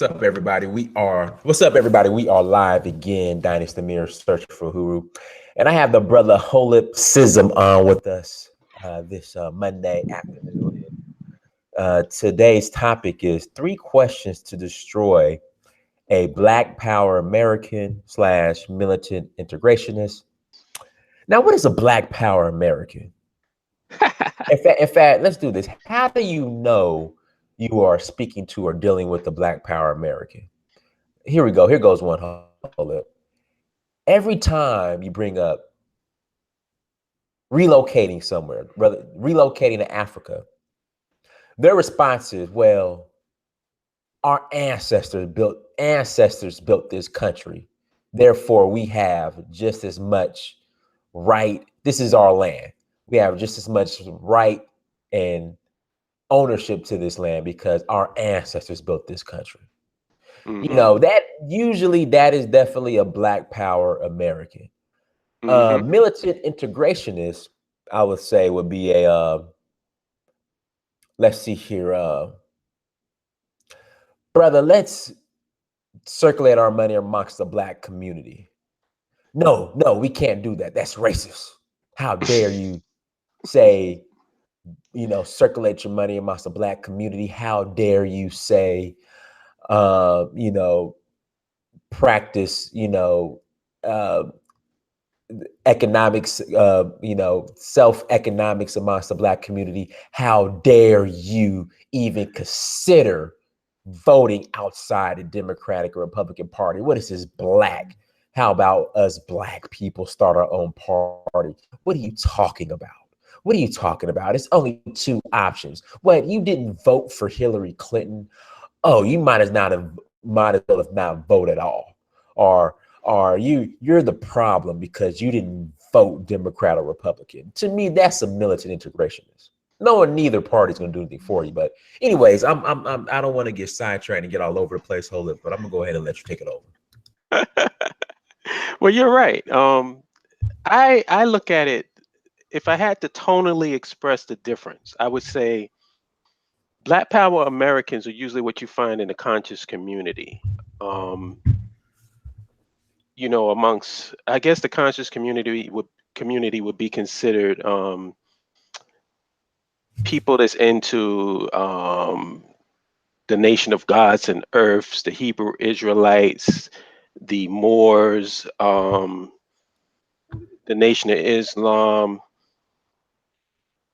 up, everybody? What's up, everybody? We are live again, Dynasty Mirror Search for Huru. And I have the brother Holip Sism on with us this Monday afternoon. Today's topic is 3 questions to destroy a Black Power American / militant integrationist. Now, what is a Black Power American? In fact, let's do this. How do you know you are speaking to or dealing with the Black Power American? Here we go. Here goes one. Hold up. Every time you bring up relocating somewhere, relocating to Africa, their response is, well, our ancestors built this country. Therefore, we have just as much right. This is our land. We have just as much right and ownership to this land because our ancestors built this country. Mm-hmm. You know, that is definitely a Black Power American. Mm-hmm. Militant integrationist, I would say, would be a let's see here, brother, let's circulate our money amongst the Black community. No, we can't do that. That's racist. How dare you say, circulate your money amongst the Black community? How dare you say, practice, economics, self-economics amongst the Black community? How dare you even consider voting outside the Democratic or Republican Party? What is this Black? How about us Black people start our own party? What are you talking about? What are you talking about? It's only 2 options. What, you didn't vote for Hillary Clinton? Oh, you might as well have not vote at all. Or you're the problem because you didn't vote Democrat or Republican. To me, that's a militant integrationist. Neither party's gonna do anything for you. But anyways, I don't want to get sidetracked and get all over the place, hold it, but I'm gonna go ahead and let you take it over. Well, you're right. I look at it, if I had to tonally express the difference, I would say Black Power Americans are usually what you find in the conscious community. Amongst, I guess, the conscious community would be considered people that's into the nation of gods and earths, the Hebrew Israelites, the Moors, the Nation of Islam,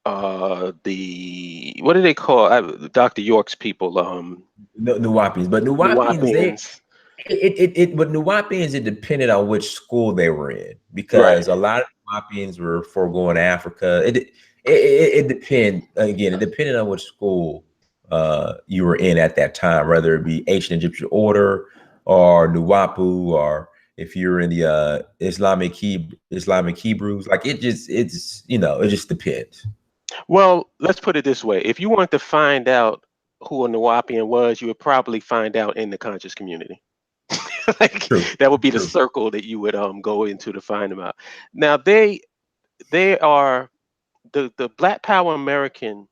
the, what do they call Dr. York's people? Nuwapians, but Nuwapians, but Nuwapians, it depended on which school they were in, because right. A lot of Nuwapians were foregoing Africa. It depended on which school you were in at that time, whether it be Ancient Egyptian Order or Nuwapu, or if you're in the Islamic Hebrews. Like it just depends. Well, let's put it this way: if you wanted to find out who a Nuwapian was, you would probably find out in the conscious community. That would be the circle that you would go into to find them out. Now they are the Black Power American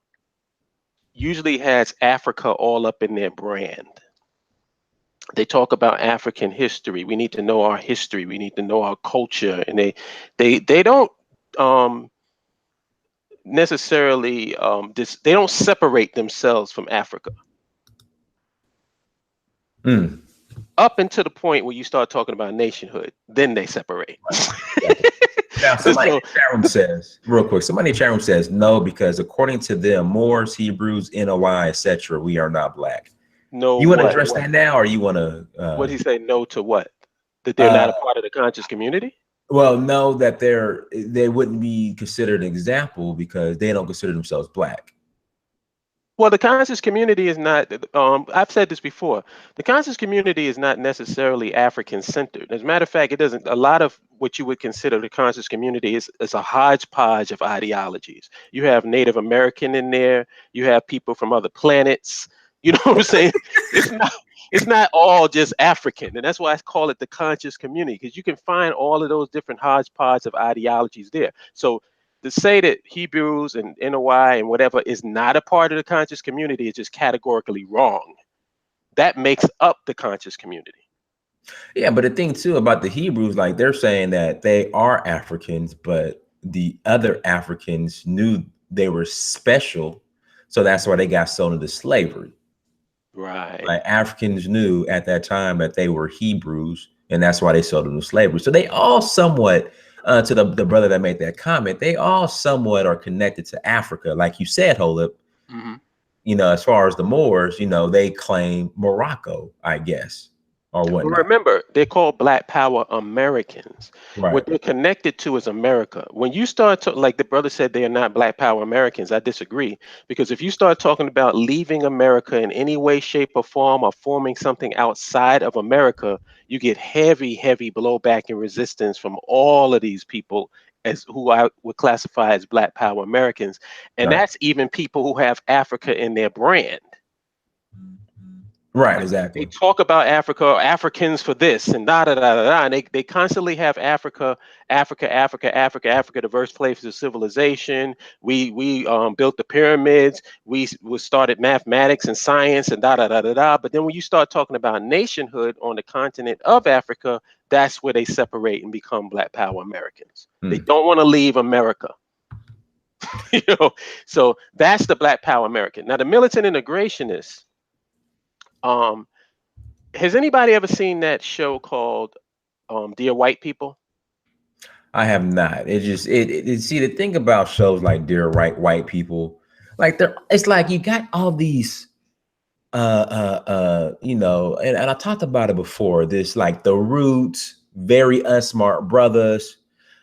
usually has Africa all up in their brand. They talk about African history. We need to know our history. We need to know our culture, and they don't necessarily they don't separate themselves from Africa. Up until the point where you start talking about nationhood, then they separate. Now, somebody in the chat room says, real quick, somebody in the chat room says no, because according to them, Moors, Hebrews, NOI, etc., we are not Black. No. You want to address that now, or you want to? What did he say? No to what? That they're not a part of the conscious community? Well, no, that they wouldn't be considered an example because they don't consider themselves Black. Well, the conscious community is not, I've said this before, the conscious community is not necessarily African centered. As a matter of fact, a lot of what you would consider the conscious community is a hodgepodge of ideologies. You have Native American in there, you have people from other planets, you know what I'm saying? It's not all just African. And that's why I call it the conscious community, because you can find all of those different hodgepodge of ideologies there. So to say that Hebrews and NOI and whatever is not a part of the conscious community is just categorically wrong. that makes up the conscious community. Yeah, but the thing too about the Hebrews, like they're saying that they are Africans, but the other Africans knew they were special, so that's why they got sold into slavery. Right. Like Africans knew at that time that they were Hebrews, and that's why they sold into slavery. So they all somewhat, to the brother that made that comment, they all somewhat are connected to Africa, like you said, Holip. Mm-hmm. You know, as far as the Moors, you know, they claim Morocco, I guess, or But whatnot. remember, they're called Black Power Americans. Right. What they're connected to is America. When you start to, like the brother said, they are not Black Power Americans, I disagree. Because if you start talking about leaving America in any way, shape, or form, or forming something outside of America, you get heavy, heavy blowback and resistance from all of these people as who I would classify as Black Power Americans. And Right. that's even people who have Africa in their brand. Right. Like they Exactly. talk about Africa, Africans for this and da da da da da, and they constantly have Africa, Africa, Africa, Africa, Africa, the birthplace of civilization. We built the pyramids. We started mathematics and science and da da da da da. But then when you start talking about nationhood on the continent of Africa, that's where they separate and become Black Power Americans. They don't want to leave America. You know, so that's the Black Power American. Now the militant integrationists. Um, Has anybody ever seen that show called Dear White People? I have not. It just see the thing about shows like Dear White People, like they're it's like you got all these you know, and I talked about it before, this like the roots, very unsmart brothers,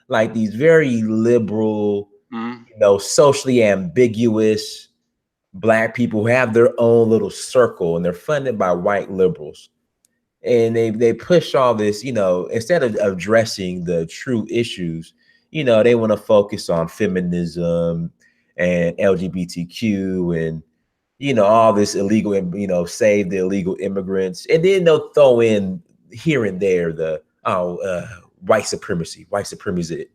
like these very liberal, Mm. you know, socially ambiguous black people who have their own little circle and they're funded by white liberals. And they push all this, you know, instead of addressing the true issues, you know, they want to focus on feminism and LGBTQ and, you know, all this illegal, you know, save the illegal immigrants. And then they'll throw in here and there the, white supremacy. Supremacy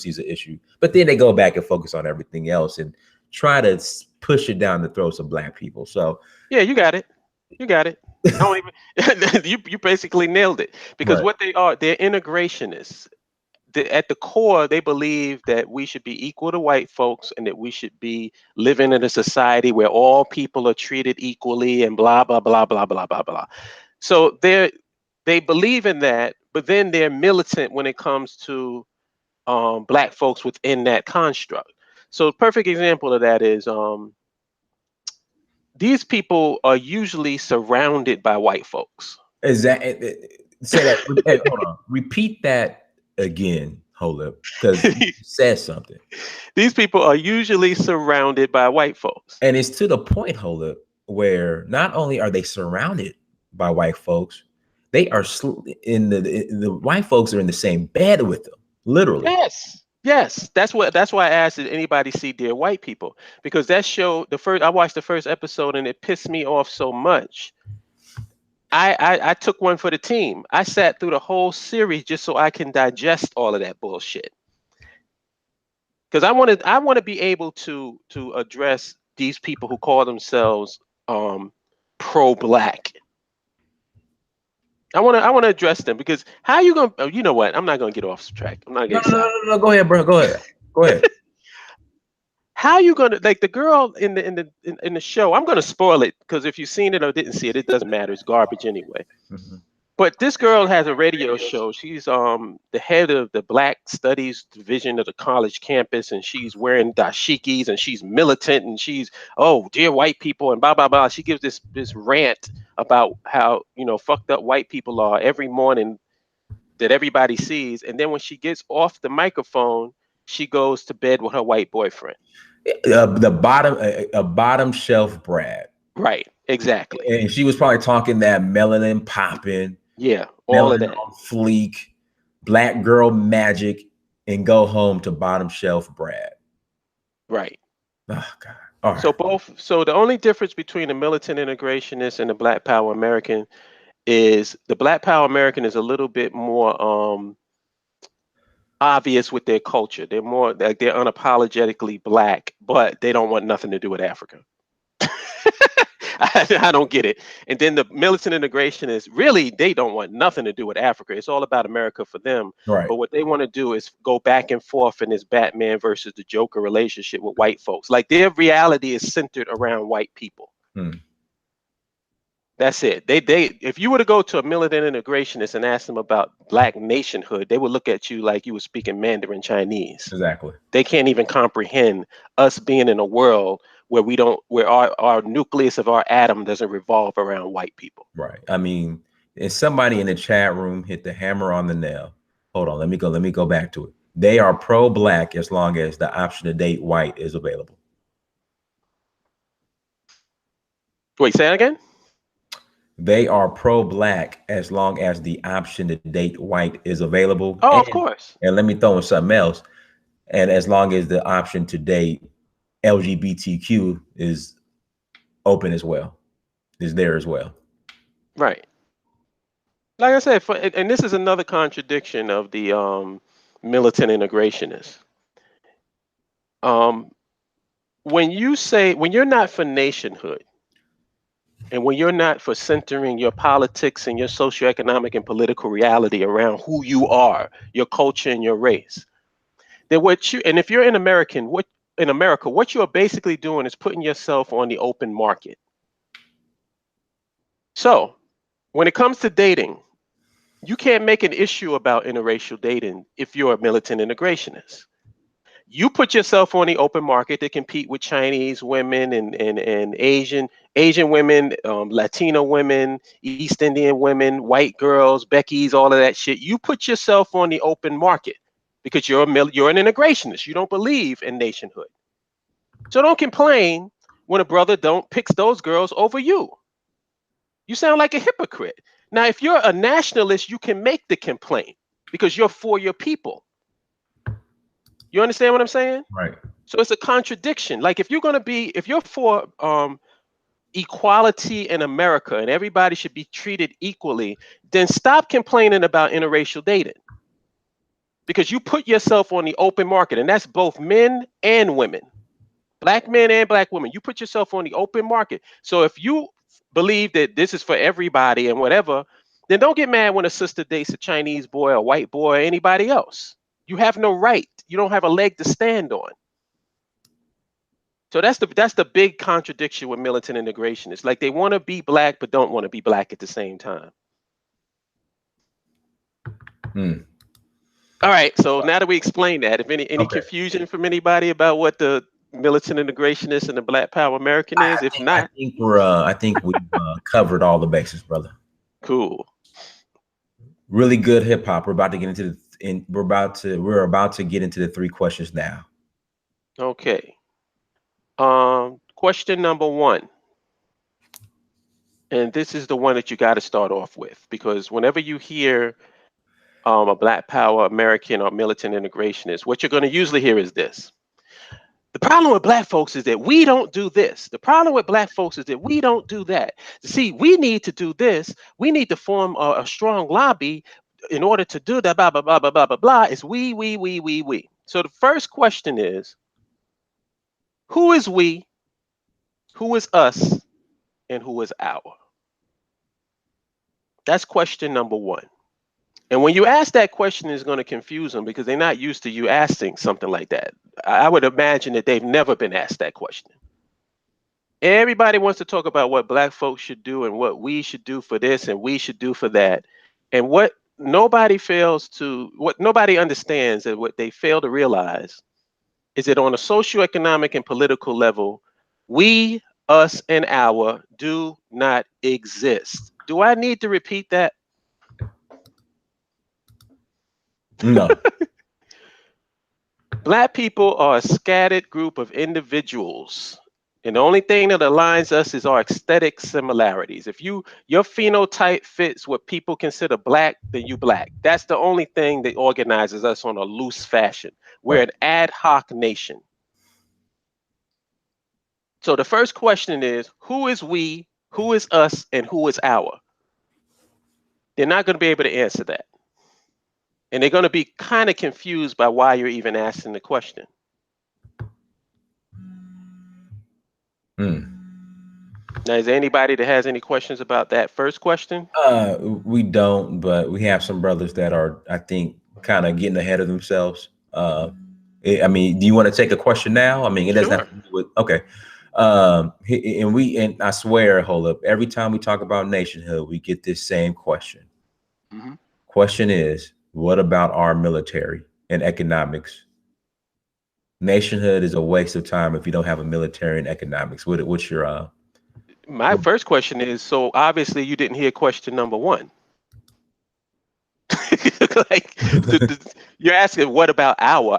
is an issue. But then they go back and focus on everything else and try to push it down the throats of black people. So, Yeah, you got it. You got it. I don't even you basically nailed it. Because right. what they are, they're integrationists. At the core, they believe that we should be equal to white folks and that we should be living in a society where all people are treated equally and blah blah blah blah blah blah blah. So they believe in that, but then they're militant when it comes to black folks within that construct. So a perfect example of that is these people are usually surrounded by white folks. Is that say that? Hey, hold on. Repeat that again. Hold up, because you said something, These people are usually surrounded by white folks. and it's to the point. Hold up, where not only are they surrounded by white folks, they are the white folks are in the same bed with them, literally. Yes. Yes, that's why I asked did anybody see Dear White People, because that show I watched the first episode and it pissed me off so much. I took one for the team. I sat through the whole series just so I can digest all of that bullshit. Because I want to be able to address these people who call themselves pro-black. I want to address them because how you gonna you know what, I'm not gonna get off track. I'm not No, getting no, no, side. no, no. Go ahead, bro. Go ahead. Go ahead. How you gonna like the girl in the show? I'm gonna spoil it because if you've seen it or didn't see it, it doesn't matter. It's garbage anyway. Mhm. But this girl has a radio show. She's the head of the Black Studies division of the college campus, and she's wearing dashikis and she's militant and she's dear white people and blah blah blah. She gives this rant about how fucked up white people are every morning that everybody sees, and then when she gets off the microphone, she goes to bed with her white boyfriend. A bottom shelf Brad, Right, exactly. and she was probably talking that melanin popping, Yeah, all of melanin that. on fleek, black girl magic, and go home to bottom shelf Brad. Right. Oh God. All right. So the only difference between the militant integrationist and the Black Power American is the Black Power American is a little bit more obvious with their culture. They're more like they're unapologetically black, but they don't want nothing to do with Africa. I don't get it. And then the militant integrationists, really, they don't want nothing to do with Africa. It's all about America for them. Right. But what they want to do is go back and forth in this Batman versus the Joker relationship with white folks. Like their reality is centered around white people. That's it. They if you were to go to a militant integrationist and ask them about black nationhood, they would look at you like you were speaking Mandarin Chinese. Exactly. They can't even comprehend us being in a world where we don't, where our nucleus of our atom doesn't revolve around white people. Right. I mean, if somebody in the chat room hit the hammer on the nail. Hold on, let me go back to it. They are pro-black as long as the option to date white is available. Wait, say that again? They are pro-black as long as the option to date white is available. Oh, of course. And let me throw in something else. And as long as the option to date LGBTQ is open as well, is there as well. Right. Like I said, and this is another contradiction of the militant integrationists. When you're not for nationhood, and when you're not for centering your politics and your socioeconomic and political reality around who you are, your culture and your race, then if you're in America, what you are basically doing is putting yourself on the open market. So when it comes to dating, you can't make an issue about interracial dating if you're a militant integrationist. You put yourself on the open market to compete with Chinese women and Asian women, Latino women, East Indian women, white girls, Becky's, all of that shit. You put yourself on the open market because you're an integrationist. You don't believe in nationhood. So don't complain when a brother picks those girls over you. You sound like a hypocrite. Now, if you're a nationalist, you can make the complaint because you're for your people. You understand what I'm saying? Right. So it's a contradiction. Like if you're for equality in America and everybody should be treated equally, then stop complaining about interracial dating. Because you put yourself on the open market, and that's both men and women. Black men and black women. You put yourself on the open market. So if you believe that this is for everybody and whatever, then don't get mad when a sister dates a Chinese boy, a white boy, or anybody else. You have no right. You don't have a leg to stand on. So that's the big contradiction with militant integration. It's like they want to be black but don't want to be black at the same time. All right. So now that we explained that, if any confusion from anybody about what the militant integrationist and the Black Power American is, I think we've covered all the bases, brother. Cool. Really good hip hop. We're about to get into the three questions now. Okay. Question number 1. And this is the one that you got to start off with, because whenever you hear a Black Power American or militant integrationist, what you're going to usually hear is this. The problem with black folks is that we don't do this. The problem with black folks is that we don't do that. See, we need to do this. We need to form a strong lobby in order to do that, blah, blah, blah, blah, blah, blah, blah. It's we. So the first question is, who is we, who is us, and who is our? That's question number 1. And when you ask that question, it's going to confuse them because they're not used to you asking something like that. I would imagine that they've never been asked that question. Everybody wants to talk about what black folks should do and what we should do for this and we should do for that. And what nobody understands and what they fail to realize is that on a socioeconomic and political level, we, us, and our do not exist. Do I need to repeat that? No. Black people are a scattered group of individuals, and the only thing that aligns us is our aesthetic similarities. If your phenotype fits what people consider black, then you black. That's the only thing that organizes us on a loose fashion. We're an ad hoc nation. So the first question is, who is we, who is us, and who is our? They're not going to be able to answer that. And they're going to be kind of confused by why you're even asking the question. Now, is there anybody that has any questions about that first question? We don't, but we have some brothers that are, I think, kind of getting ahead of themselves. I mean, do you want to take a question now? I mean, it doesn't have Sure. to do with, okay. And I swear, Holip, every time we talk about nationhood, we get this same question. Mm-hmm. Question is, what about our military and economics? Nationhood is a waste of time if you don't have a military and economics. What's your My first question is, so obviously you didn't hear question number one. Like you're asking, what about our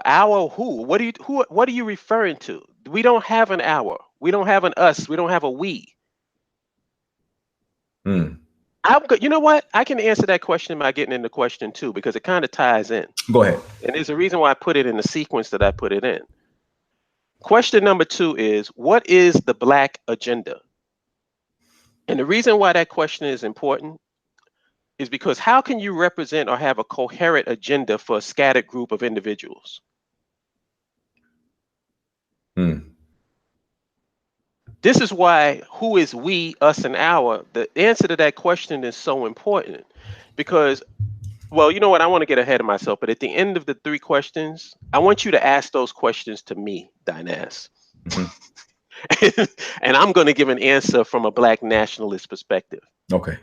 who? What are you referring to? We don't have an our. We don't have an us. We don't have a we. You know what? I can answer that question by getting into question two because it kind of ties in. Go ahead. And there's a reason why I put it in the sequence that I put it in. Question number two is, what is the Black agenda? And the reason why that question is important is because how can you represent or have a coherent agenda for a scattered group of individuals? This is why who is we, us, and our? The answer to that question is so important because, well, you know what? I want to get ahead of myself, but at the end of the three questions, I want you to ask those questions to me, Dinaz. And I'm going to give an answer from a Black nationalist perspective. Okay.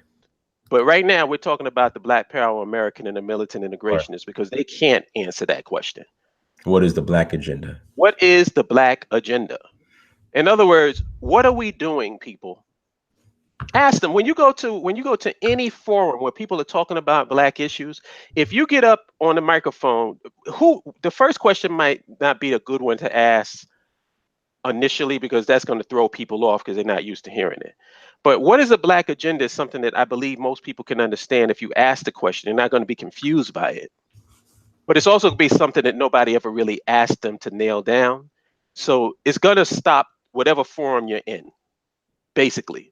But right now, we're talking about the Black Power American and the Militant Integrationists because they can't answer that question. What is the Black agenda? What is the Black agenda? In other words, what are we doing, people? Ask them when you go to any forum where people are talking about Black issues. If you get up on the microphone, the first question might not be a good one to ask initially because that's going to throw people off because they're not used to hearing it. But what is a Black agenda is something that I believe most people can understand. If you ask the question, they're not going to be confused by it. But it's also going to be something that nobody ever really asked them to nail down. So it's going to stop whatever forum you're in, basically.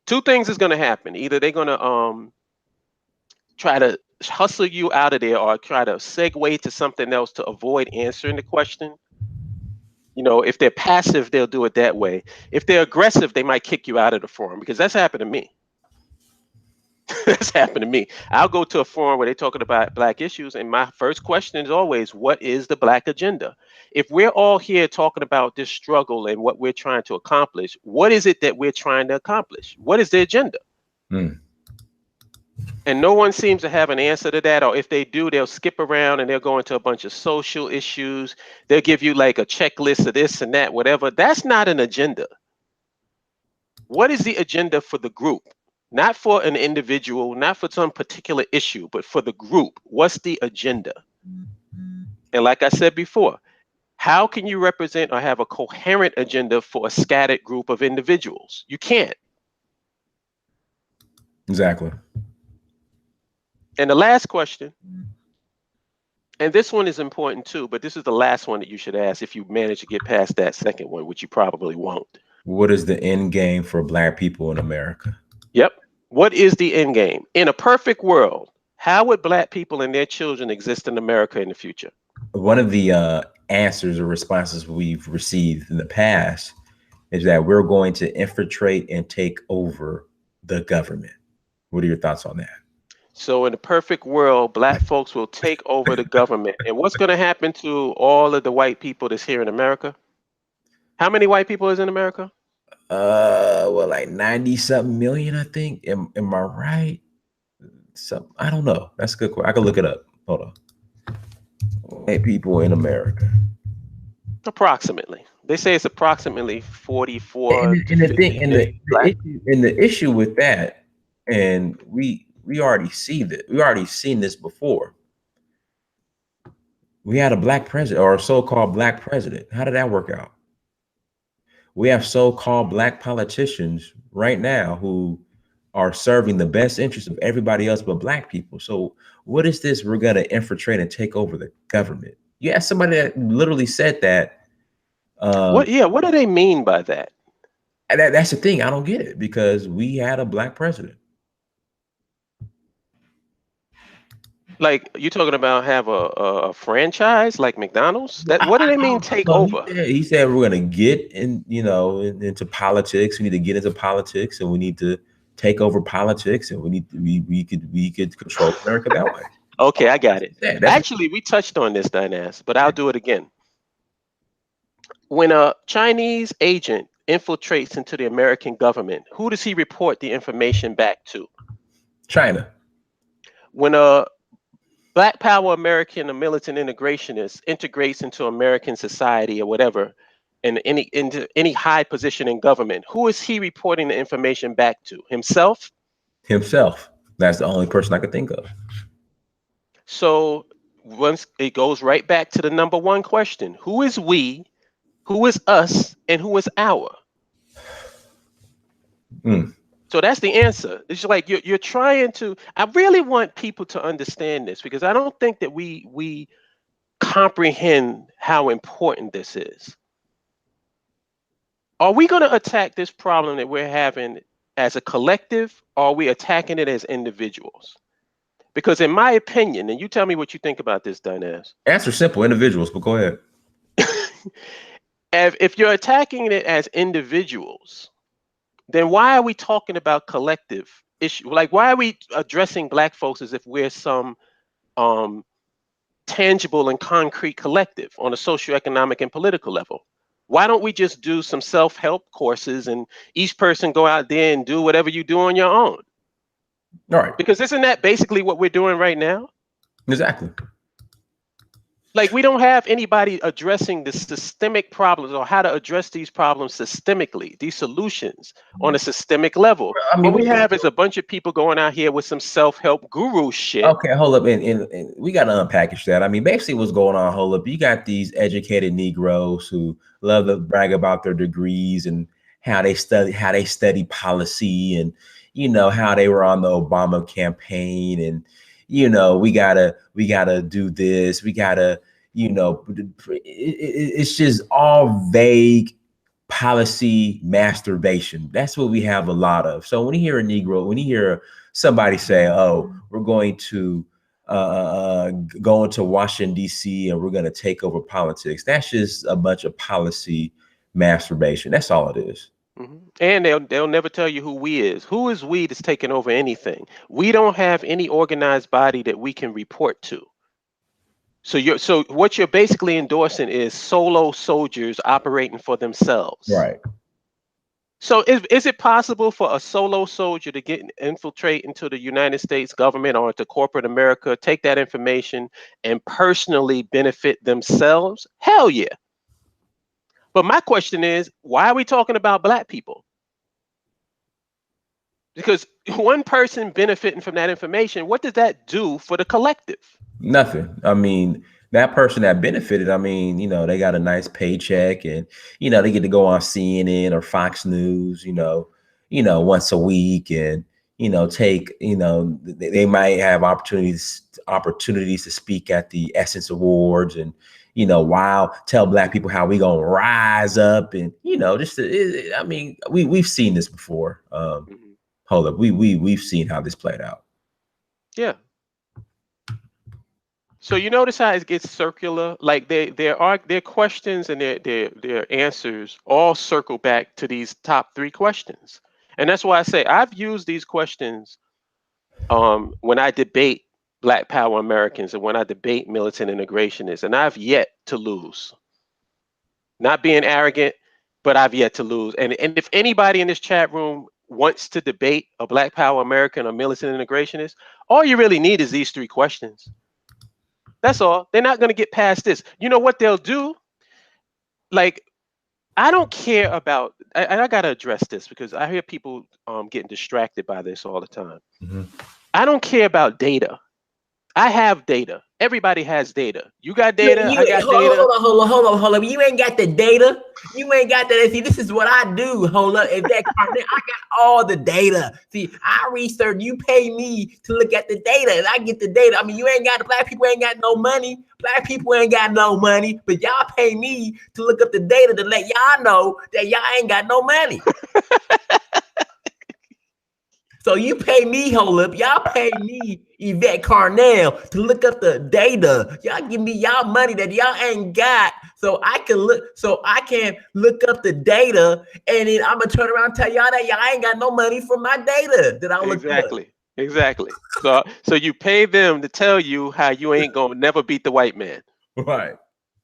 Two things is going to happen. Either they're going to try to hustle you out of there or try to segue to something else to avoid answering the question. You know, if they're passive, they'll do it that way. If they're aggressive, they might kick you out of the forum because that's happened to me. That's happened to me. I'll go to a forum where they're talking about Black issues, and my first question is always, what is the Black agenda? If we're all here talking about this struggle and what we're trying to accomplish, what is it that we're trying to accomplish? What is the agenda? And no one seems to have an answer to that, or if they do, they'll skip around and they'll go into a bunch of social issues. They'll give you like a checklist of this and that, whatever. That's not an agenda. What is the agenda for the group? Not for an individual, not for some particular issue, but for the group. What's the agenda? And like I said before, how can you represent or have a coherent agenda for a scattered group of individuals? You can't. Exactly. And the last question, and this one is important too, but this is the last one that you should ask if you manage to get past that second one, which you probably won't. What is the end game for Black people in America? Yep. What is the end game? In a perfect world, how would Black people and their children exist in America in the future? One of the answers or responses we've received in the past is that we're going to infiltrate and take over the government. What are your thoughts on that? So in a perfect world, Black folks will take over the government. And what's going to happen to all of the white people that's here in America? How many white people is in America? Well, like 90 something million, I think. Am I right? I don't know. That's a good question. I can look it up. Hold on. White people in America. Approximately. They say it's approximately 44. And the thing, and the issue with that, and we already see that. We already seen this before. We had a Black president or a so-called Black president. How did that work out? We have so-called Black politicians right now who are serving the best interest of everybody else but Black people. So what is this? We're going to infiltrate and take over the government. You have somebody that literally said that. What do they mean by that? That's the thing. I don't get it because we had a Black president. Like you talking about have a franchise like McDonald's? That what do they mean take Well, over? he said we're going to get into politics. We need to get into politics, and we need to take over politics, and we could control America that way. Okay, I got it. That's Actually, we touched on this, Dinas, but I'll do it again. When a Chinese agent infiltrates into the American government, who does he report the information back to? China. When a Black Power American, a militant integrationist, integrates into American society or whatever, into any high position in government, who is he reporting the information back to? Himself? Himself. That's the only person I could think of. So once it goes right back to the number one question: who is we? Who is us? And who is our? Mm. So that's the answer. It's like you're trying to. I really want people to understand this because I don't think that we comprehend how important this is. Are we going to attack this problem that we're having as a collective, or are we attacking it as individuals? Because in my opinion, and you tell me what you think about this, Dinas. Answer simple, individuals, but go ahead. If you're attacking it as individuals, then why are we talking about collective issue? Like, why are we addressing Black folks as if we're some tangible and concrete collective on a socioeconomic and political level? Why don't we just do some self-help courses and each person go out there and do whatever you do on your own? All right. Because isn't that basically what we're doing right now? Exactly. Like, we don't have anybody addressing the systemic problems or how to address these problems systemically, these solutions on a systemic level. I mean, What we have is a bunch of people going out here with some self-help guru shit. Okay, hold up, and we got to unpackage that. I mean, basically, what's going on, hold up, you got these educated Negroes who love to brag about their degrees and how they study policy, and how they were on the Obama campaign, and we gotta do this, we gotta, it's just all vague policy masturbation. That's what we have a lot of. So when you hear a Negro, when you hear somebody say, "Oh, we're going to go into Washington D.C. and we're going to take over politics," that's just a bunch of policy masturbation. That's all it is. Mm-hmm. And they'll never tell you who we is. Who is we that's taking over anything? We don't have any organized body that we can report to. So what you're basically endorsing is solo soldiers operating for themselves. Right. So is it possible for a solo soldier to infiltrate into the United States government or into corporate America, take that information and personally benefit themselves? Hell yeah. But my question is, why are we talking about Black people? Because one person benefiting from that information, what does that do for the collective? Nothing. I mean, that person that benefited, I mean, they got a nice paycheck, and they get to go on CNN or Fox News, once a week, and take, they might have opportunities to speak at the Essence Awards, and tell Black people how we gonna rise up, and I mean, we've seen this before. Hold up, we've seen how this played out. Yeah. So you notice how it gets circular. Like their questions and their answers all circle back to these top three questions, and that's why I say I've used these questions when I debate Black Power Americans and when I debate militant integrationists, and I've yet to lose. Not being arrogant, but I've yet to lose. And if anybody in this chat room wants to debate a Black Power American or militant integrationist, all you really need is these three questions. That's all. They're not going to get past this. You know what they'll do? Like, I don't care about, I got to address this because I hear people getting distracted by this all the time. Mm-hmm. I don't care about data. I have data. Everybody has data. You got data. I got data. Hold up. You ain't got the data. You ain't got that. See, this is what I do. Hold up. If that I got all the data. See, I research. You pay me to look at the data, and I get the data. I mean, you ain't got the Black people ain't got no money. Black people ain't got no money, but y'all pay me to look up the data to let y'all know that y'all ain't got no money. So you pay me, Holip. Y'all pay me, Yvette Carnell, to look up the data. Y'all give me y'all money that y'all ain't got, so I can look up the data, and then I'm gonna turn around and tell y'all that y'all ain't got no money for my data that I looked up. Exactly. So you pay them to tell you how you ain't gonna never beat the white man. Right.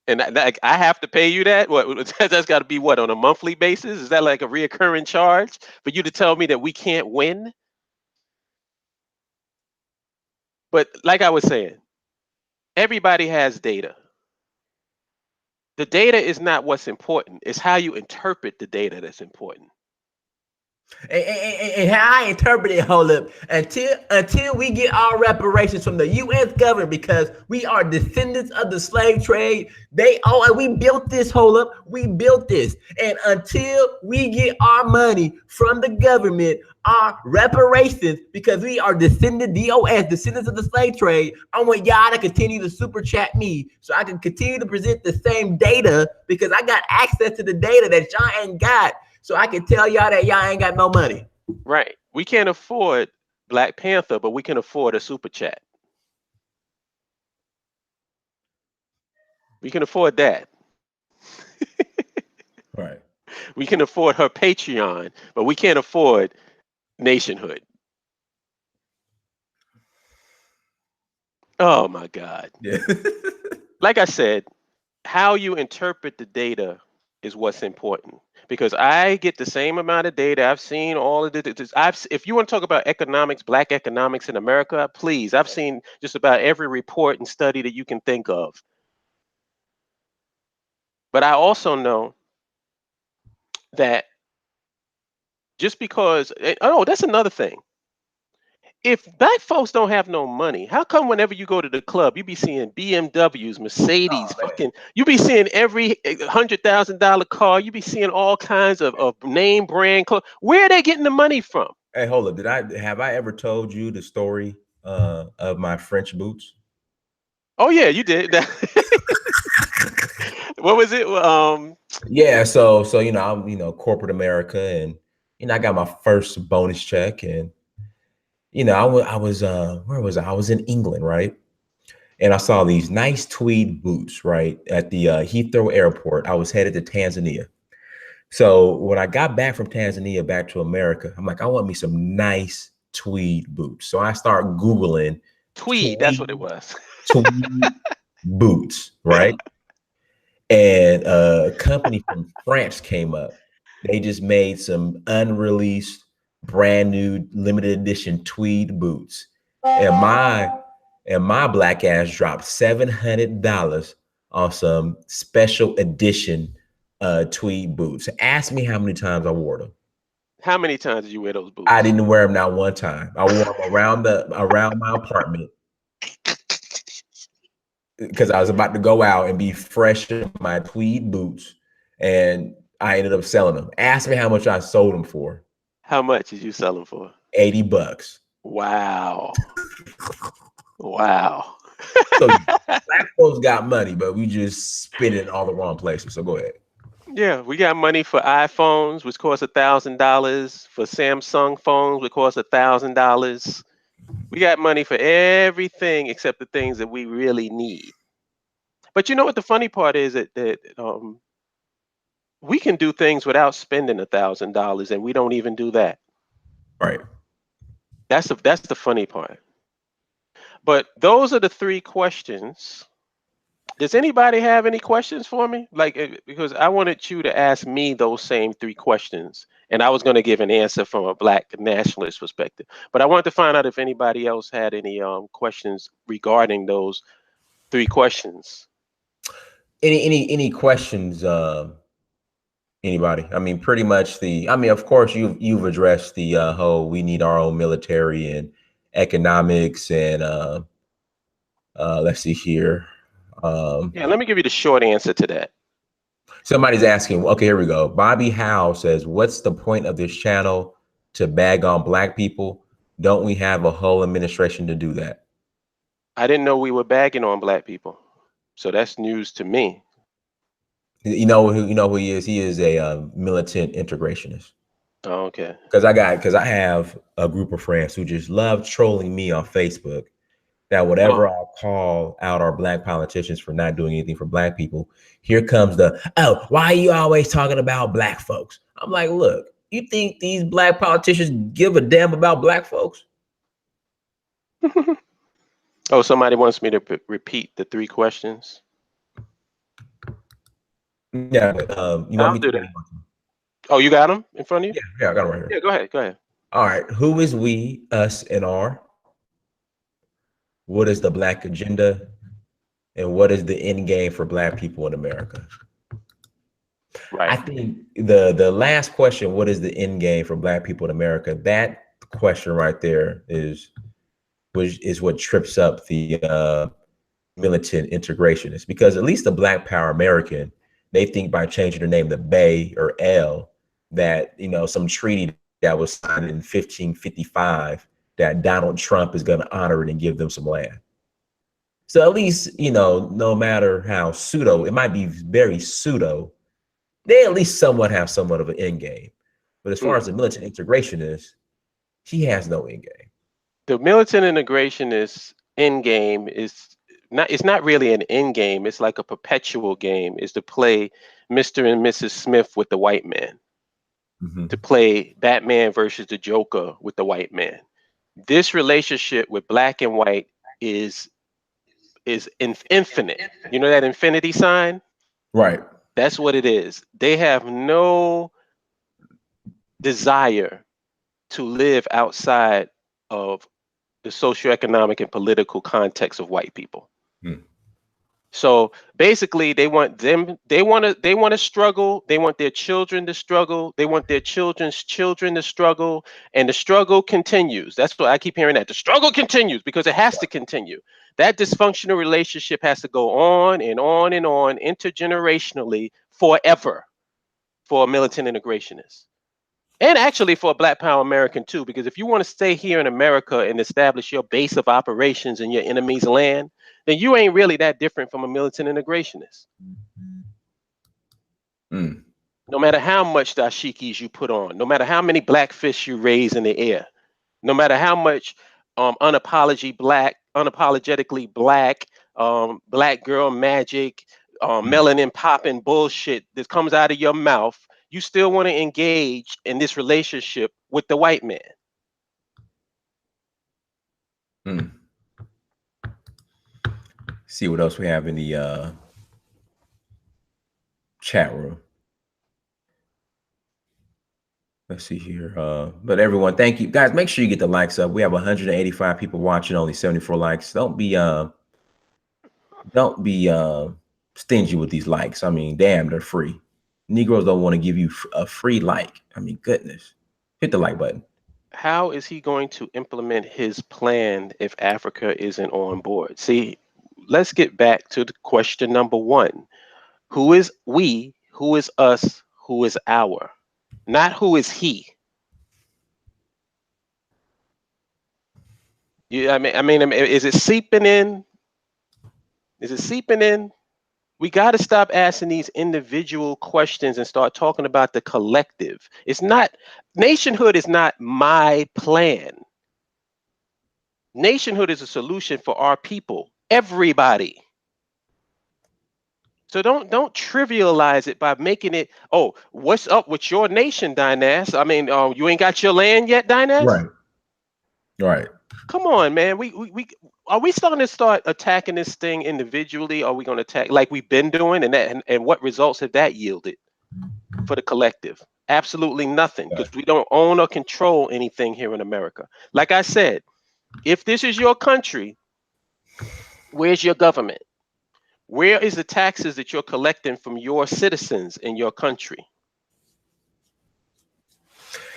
And I have to pay you that? What that's got to be what, on a monthly basis? Is that like a reoccurring charge for you to tell me that we can't win? But like I was saying, everybody has data. The data is not what's important. It's how you interpret the data that's important. And how I interpret it, hold up, until we get our reparations from the U.S. government, because we are descendants of the slave trade. And we built this, hold up, we built this, and until we get our money from the government, our reparations, because we are descendants of the slave trade, I want y'all to continue to super chat me so I can continue to present the same data, because I got access to the data that y'all ain't got. So I can tell y'all that y'all ain't got no money. Right. We can't afford Black Panther, but we can afford a super chat. We can afford that. Right. We can afford her Patreon, but we can't afford nationhood. Oh my God. Yeah. Like I said, how you interpret the data is what's important, because I get the same amount of data. I've seen all of the. If you want to talk about economics, Black economics in America, please. I've seen just about every report and study that you can think of. But I also know that just because, oh, that's another thing. If Black folks don't have no money, how come whenever you go to the club, you be seeing BMWs, Mercedes, fucking, you be seeing every $100,000 car, you be seeing all kinds of name brand clothes. Where are they getting the money from? Hey, hold up. Have I ever told you the story of my French boots? Oh yeah, you did. What was it? Yeah. So I'm corporate America, and I got my first bonus check, and I was where was I? I was in England, right? And I saw these nice tweed boots, right, at the Heathrow Airport. I was headed to Tanzania. So when I got back from Tanzania back to America, I'm like, I want me some nice tweed boots. So I start Googling Tweed, that's what it tweed, was. tweed boots, right? And a company from France came up. They just made some unreleased, brand new, limited edition tweed boots. And my black ass dropped $700 on some special edition tweed boots. Ask me how many times I wore them. How many times did you wear those I boots? didn't wear them not one time. I wore them around my apartment because I was about to go out and be fresh in my tweed boots, and I ended up selling them. Ask me how much I sold them for. How much did you sell them for? $80. Wow. Wow. So black folks got money, but we just spend it in all the wrong places. So go ahead. Yeah, we got money for iPhones, which cost $1,000, for Samsung phones, which cost $1,000. We got money for everything except the things that we really need. But you know what the funny part is, that we can do things without spending $1,000, and we don't even do that. Right. That's the funny part. But those are the three questions. Does anybody have any questions for me? Because I wanted you to ask me those same three questions, and I was going to give an answer from a Black nationalist perspective. But I wanted to find out if anybody else had any questions regarding those three questions. Any questions? Anybody? I mean, pretty much of course you've addressed the whole we need our own military and economics and let's see here. Yeah, let me give you the short answer to that. Somebody's asking, okay, here we go. Bobby Howe says, what's the point of this channel to bag on black people? Don't we have a whole administration to do that? I didn't know we were bagging on Black people, so that's news to me. You know who he is? He is a militant integrationist. Oh, okay. Because I have a group of friends who just love trolling me on Facebook. That whatever Oh. I call out our black politicians for not doing anything for black people, here comes the, oh, why are you always talking about black folks? I'm like, look, you think these black politicians give a damn about black folks? Oh, somebody wants me to repeat the 3 questions. Yeah, but you want I'll me do to? that. Oh, you got them in front of you? Yeah, I got it right here. Yeah, go ahead. Go ahead. All right, who is we, us, and our? What is the black agenda? And what is the end game for black people in America? I Right. think the last question, what is the end game for black people in America? That question right there is what trips up the militant integrationists, because at least the Black Power American, they think by changing their name to Bay or L, that some treaty that was signed in 1555, that Donald Trump is going to honor it and give them some land. So at least, no matter how pseudo, it might be very pseudo, they at least somewhat have somewhat of an end game. But as far as the militant integrationist, he has no end game. The militant integrationist end game is not, it's not really an end game. It's like a perpetual game, is to play Mr. and Mrs. Smith with the white man, to play Batman versus the Joker with the white man. This relationship with black and white is infinite. You know that infinity sign? Right. That's what it is. They have no desire to live outside of the socioeconomic and political context of white people. Hmm. So basically they want to struggle, they want their children to struggle, they want their children's children to struggle, and the struggle continues. That's what I keep hearing, that the struggle continues because it has to continue. That dysfunctional relationship has to go on and on and on intergenerationally forever for a militant integrationist. And actually for a Black Power American too, because if you want to stay here in America and establish your base of operations in your enemy's land, then you ain't really that different from a militant integrationist. Mm. No matter how much dashikis you put on, no matter how many black fish you raise in the air, no matter how much unapologetically black, black girl magic, melanin popping bullshit that comes out of your mouth, you still want to engage in this relationship with the white man. Mm. See what else we have in the chat room. Let's see here. But everyone, thank you guys. Make sure you get the likes up. We have 185 people watching, only 74 likes. Don't be stingy with these likes. I mean, damn, they're free. Negroes don't want to give you a free like. I mean, goodness. Hit the like button. How is he going to implement his plan if Africa isn't on board? See, let's get back to the question number 1. Who is we? Who is us? Who is our? Not who is he. I mean, is it seeping in? Is it seeping in? We got to stop asking these individual questions and start talking about the collective. It's not, nationhood is not my plan. Nationhood is a solution for our people, everybody. So don't trivialize it by making it, oh, what's up with your nation, Dynas? I mean, you ain't got your land yet, Dynas? Right. Come on, man. We are we starting to start attacking this thing individually? Or are we going to attack like we've been doing, and what results have that yielded for the collective? Absolutely nothing, because we don't own or control anything here in America. Like I said, if this is your country, where's your government? Where is the taxes that you're collecting from your citizens in your country?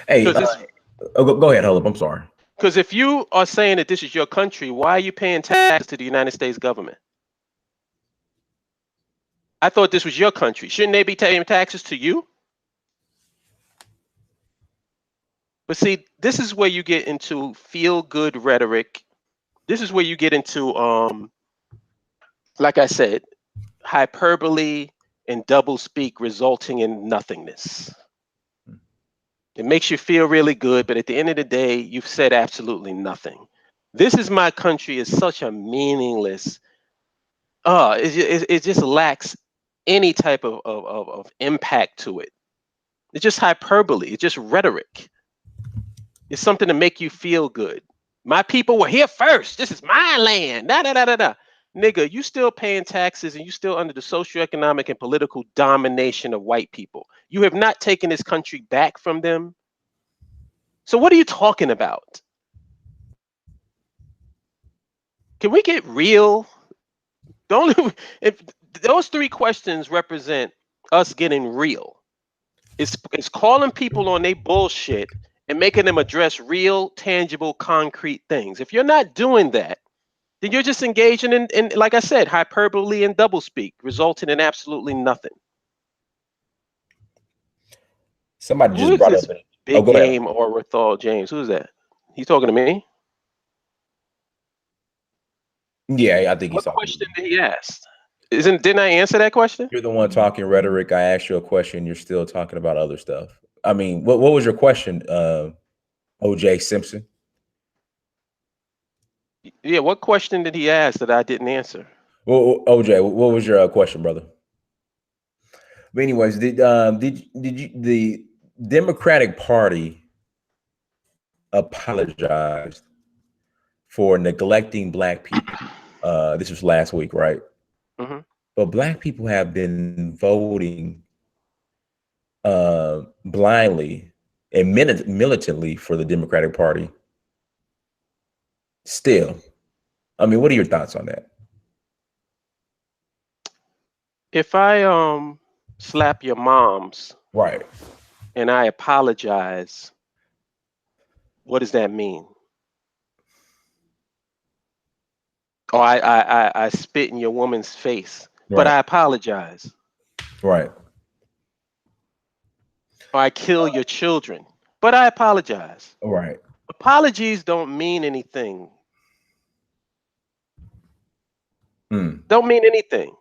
Hey, go ahead, Holip. I'm sorry. Because if you are saying that this is your country, why are you paying taxes to the United States government? I thought this was your country. Shouldn't they be paying taxes to you? But see, this is where you get into feel-good rhetoric. This is where you get into, like I said, hyperbole and doublespeak resulting in nothingness. It makes you feel really good, but at the end of the day, you've said absolutely nothing. This is my country is such a meaningless. It just lacks any type of impact to it. It's just hyperbole. It's just rhetoric. It's something to make you feel good. My people were here first. This is my land. Da da da da da. Nigga, you still paying taxes and you still under the socioeconomic and political domination of white people. You have not taken this country back from them. So what are you talking about? Can we get real? The only if those three questions represent us getting real. It's calling people on their bullshit and making them address real, tangible, concrete things. If you're not doing that, then you're just engaging in like I said, hyperbole and doublespeak, resulting in absolutely nothing. Somebody Who just is brought up. this big Go ahead. game Orenthal James? Who's that? He's talking to me? Yeah, I think he's What talking. question did he ask? Didn't I answer that question? You're the one talking rhetoric. I asked you a question. You're still talking about other stuff. I mean, what was your question, OJ Simpson? Yeah, what question did he ask that I didn't answer? Well, OJ, what was your question, brother? But anyways, did you the Democratic Party apologized for neglecting Black people? This was last week, right? Mm-hmm. But Black people have been voting blindly and militantly for the Democratic Party. Still, I mean, what are your thoughts on that? If I slap your moms, Right, and I apologize, what does that mean? Or I spit in your woman's face, but I apologize. right. Or I kill your children, but I apologize. Right. Apologies don't mean anything. Mm. Don't mean anything.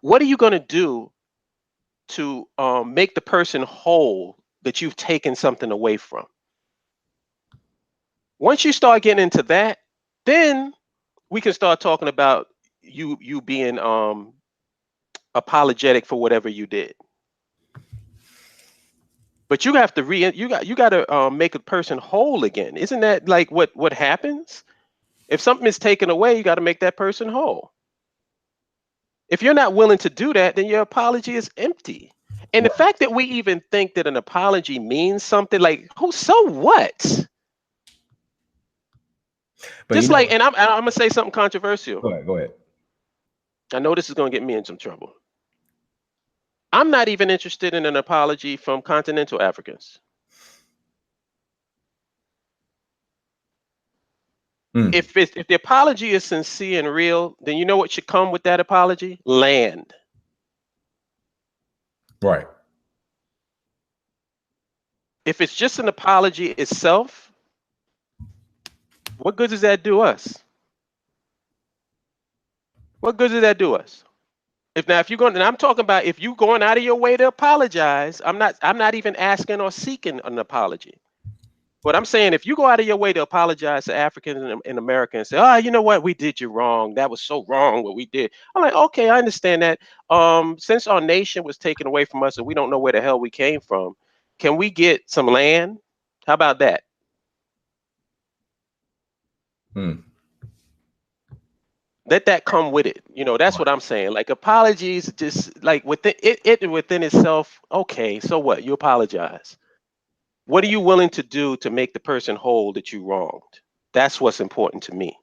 What are you going to do to make the person whole that you've taken something away from? Once you start getting into that, then we can start talking about you being apologetic for whatever you did. But you have to you got to make a person whole again. Isn't that like what happens? If something is taken away, you got to make that person whole. If you're not willing to do that, then your apology is empty. And the fact that we even think that an apology means something, like, so what? But just like, and I'm gonna say something controversial. Go ahead. I know this is gonna get me in some trouble. I'm not even interested in an apology from continental Africans. If the apology is sincere and real, then you know what should come with that apology? Land. Right. If it's just an apology itself, what good does that do us? What good does that do us? If you're going, and I'm talking about if you're going out of your way to apologize, I'm not even asking or seeking an apology. But I'm saying if you go out of your way to apologize to Africans in America and say, oh, you know what, we did you wrong. That was so wrong what we did. I'm like, okay, I understand that. Since our nation was taken away from us and we don't know where the hell we came from, can we get some land? How about that? Let that come with it. You know, that's what I'm saying. Like apologies, just like within it within itself. Okay, so what? You apologize. What are you willing to do to make the person whole that you wronged? That's what's important to me.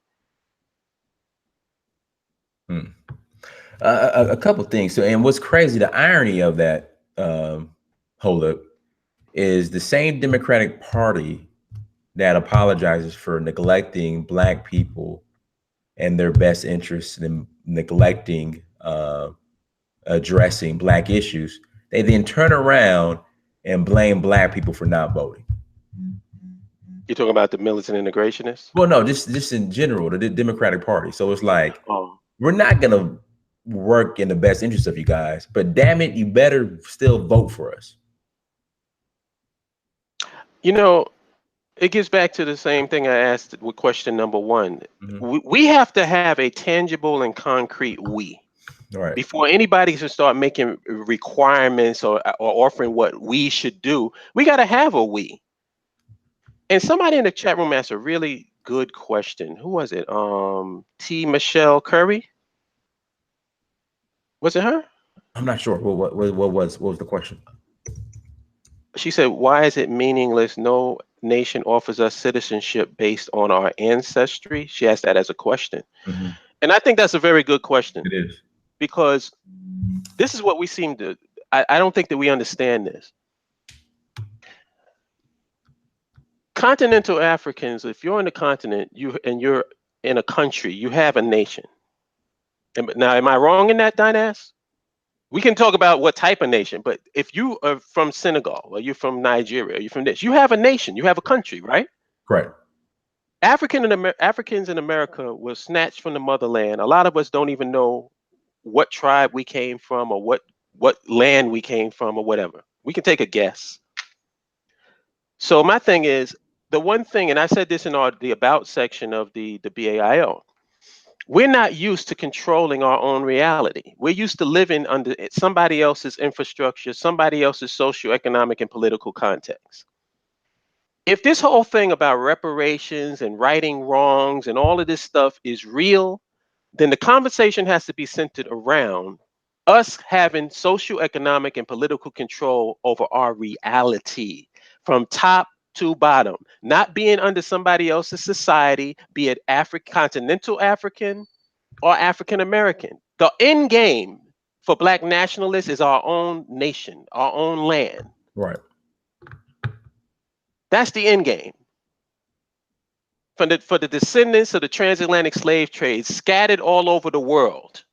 A couple things. So, and what's crazy, the irony of that, Holip, is the same Democratic Party that apologizes for neglecting Black people and their best interests and neglecting addressing Black issues. They then turn around and blame Black people for not voting. You're talking about the militant integrationists? Well, no, just in general, the Democratic Party. So it's like, we're not going to work in the best interest of you guys, but damn it, you better still vote for us. You know, it gets back to the same thing I asked with question number one. We have to have a tangible and concrete we Right. before anybody can start making requirements or offering what we should do. We got to have a we. And somebody in the chat room asked a really good question. Who was it? T. Michelle Curry. Was it her? I'm not sure. What was the question? She said, "Why is it meaningless? No nation offers us citizenship based on our ancestry." She asked that as a question. And I think that's a very good question. It is. Because this is what we seem to, I don't think that we understand this. Continental Africans, if you're on the continent, you're in a country, you have a nation. Now, am I wrong in that, Dynas? We can talk about what type of nation, but if you are from Senegal or you're from Nigeria, or you're from this, you have a nation, you have a country, right? Correct. Africans in America were snatched from the motherland. A lot of us don't even know what tribe we came from or what land we came from or whatever. We can take a guess. So my thing is, the one thing, and I said this in the about section of the BAIO, we're not used to controlling our own reality. We're used to living under somebody else's infrastructure, somebody else's socioeconomic and political context. If this whole thing about reparations and righting wrongs and all of this stuff is real, then the conversation has to be centered around us having socioeconomic and political control over our reality from top to bottom, not being under somebody else's society, be it continental African or African American. The end game for Black nationalists is our own nation, our own land. Right. That's the end game. For the descendants of the transatlantic slave trade scattered all over the world.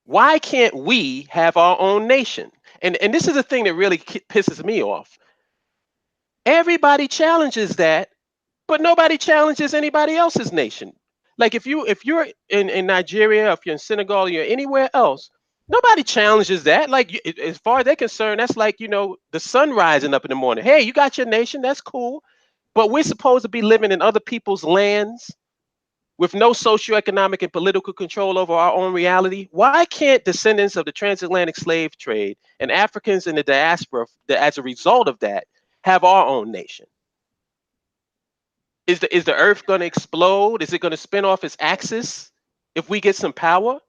Why can't we have our own nation? And this is the thing that really pisses me off. Everybody challenges that, but nobody challenges anybody else's nation. Like if you're in Nigeria, if you're in Senegal, you're anywhere else, nobody challenges that. Like as far as they're concerned, that's like, the sun rising up in the morning. Hey, you got your nation, that's cool. But we're supposed to be living in other people's lands with no socioeconomic and political control over our own reality. Why can't descendants of the transatlantic slave trade and Africans in the diaspora, as a result of that, have our own nation? Is the earth going to explode? Is it going to spin off its axis if we get some power?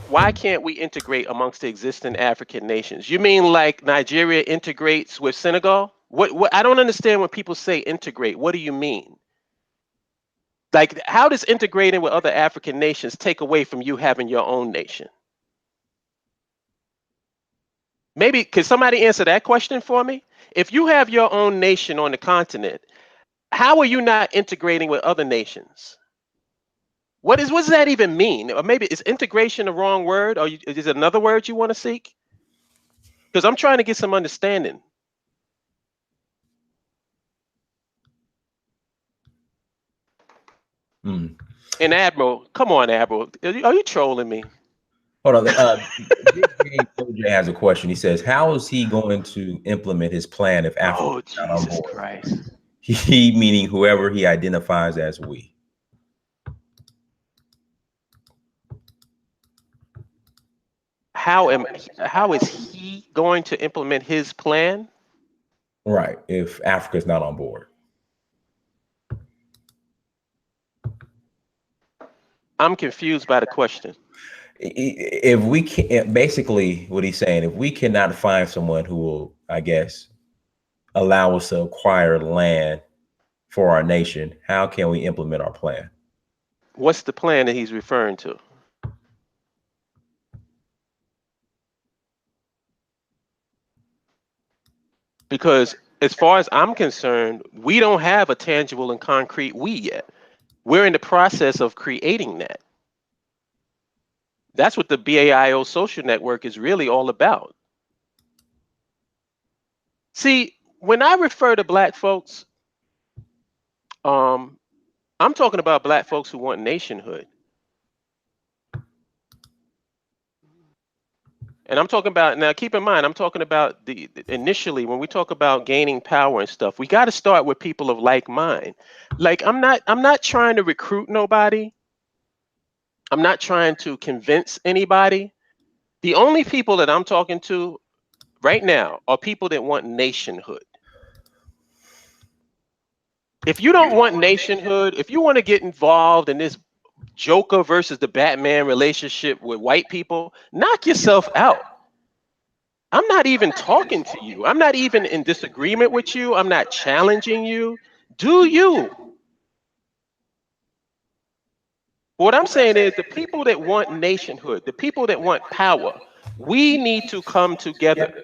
Why can't we integrate amongst the existing African nations? You mean like Nigeria integrates with Senegal? What I don't understand when people say integrate. What do you mean? Like, how does integrating with other African nations take away from you having your own nation? Maybe, could somebody answer that question for me? If you have your own nation on the continent, how are you not integrating with other nations? What does that even mean? Or maybe is integration the wrong word? Or is it another word you want to seek? Because I'm trying to get some understanding. And Admiral, come on, Admiral, are you trolling me? Hold on. Big Game OJ has a question. He says, "How is he going to implement his plan if Africa is not on Jesus board?" Christ. He meaning whoever he identifies as we. How is he going to implement his plan? Right. If Africa is not on board. I'm confused by the question. If we can, basically what he's saying, if we cannot find someone who will, I guess, allow us to acquire land for our nation, how can we implement our plan? What's the plan that he's referring to? Because as far as I'm concerned, we don't have a tangible and concrete we yet. We're in the process of creating that. That's what the BAIO social network is really all about. See, when I refer to Black folks, I'm talking about Black folks who want nationhood. And I'm talking about, now keep in mind, I'm talking about the initially when we talk about gaining power and stuff, we got to start with people of like mind. Like I'm not trying to recruit nobody. I'm not trying to convince anybody. The only people that I'm talking to right now are people that want nationhood. If you don't want nationhood, if you want to get involved in this Joker versus the Batman relationship with white people, knock yourself out. I'm not even talking to you. I'm not even in disagreement with you. I'm not challenging you. Do you? What I'm saying is the people that want nationhood, the people that want power, we need to come together.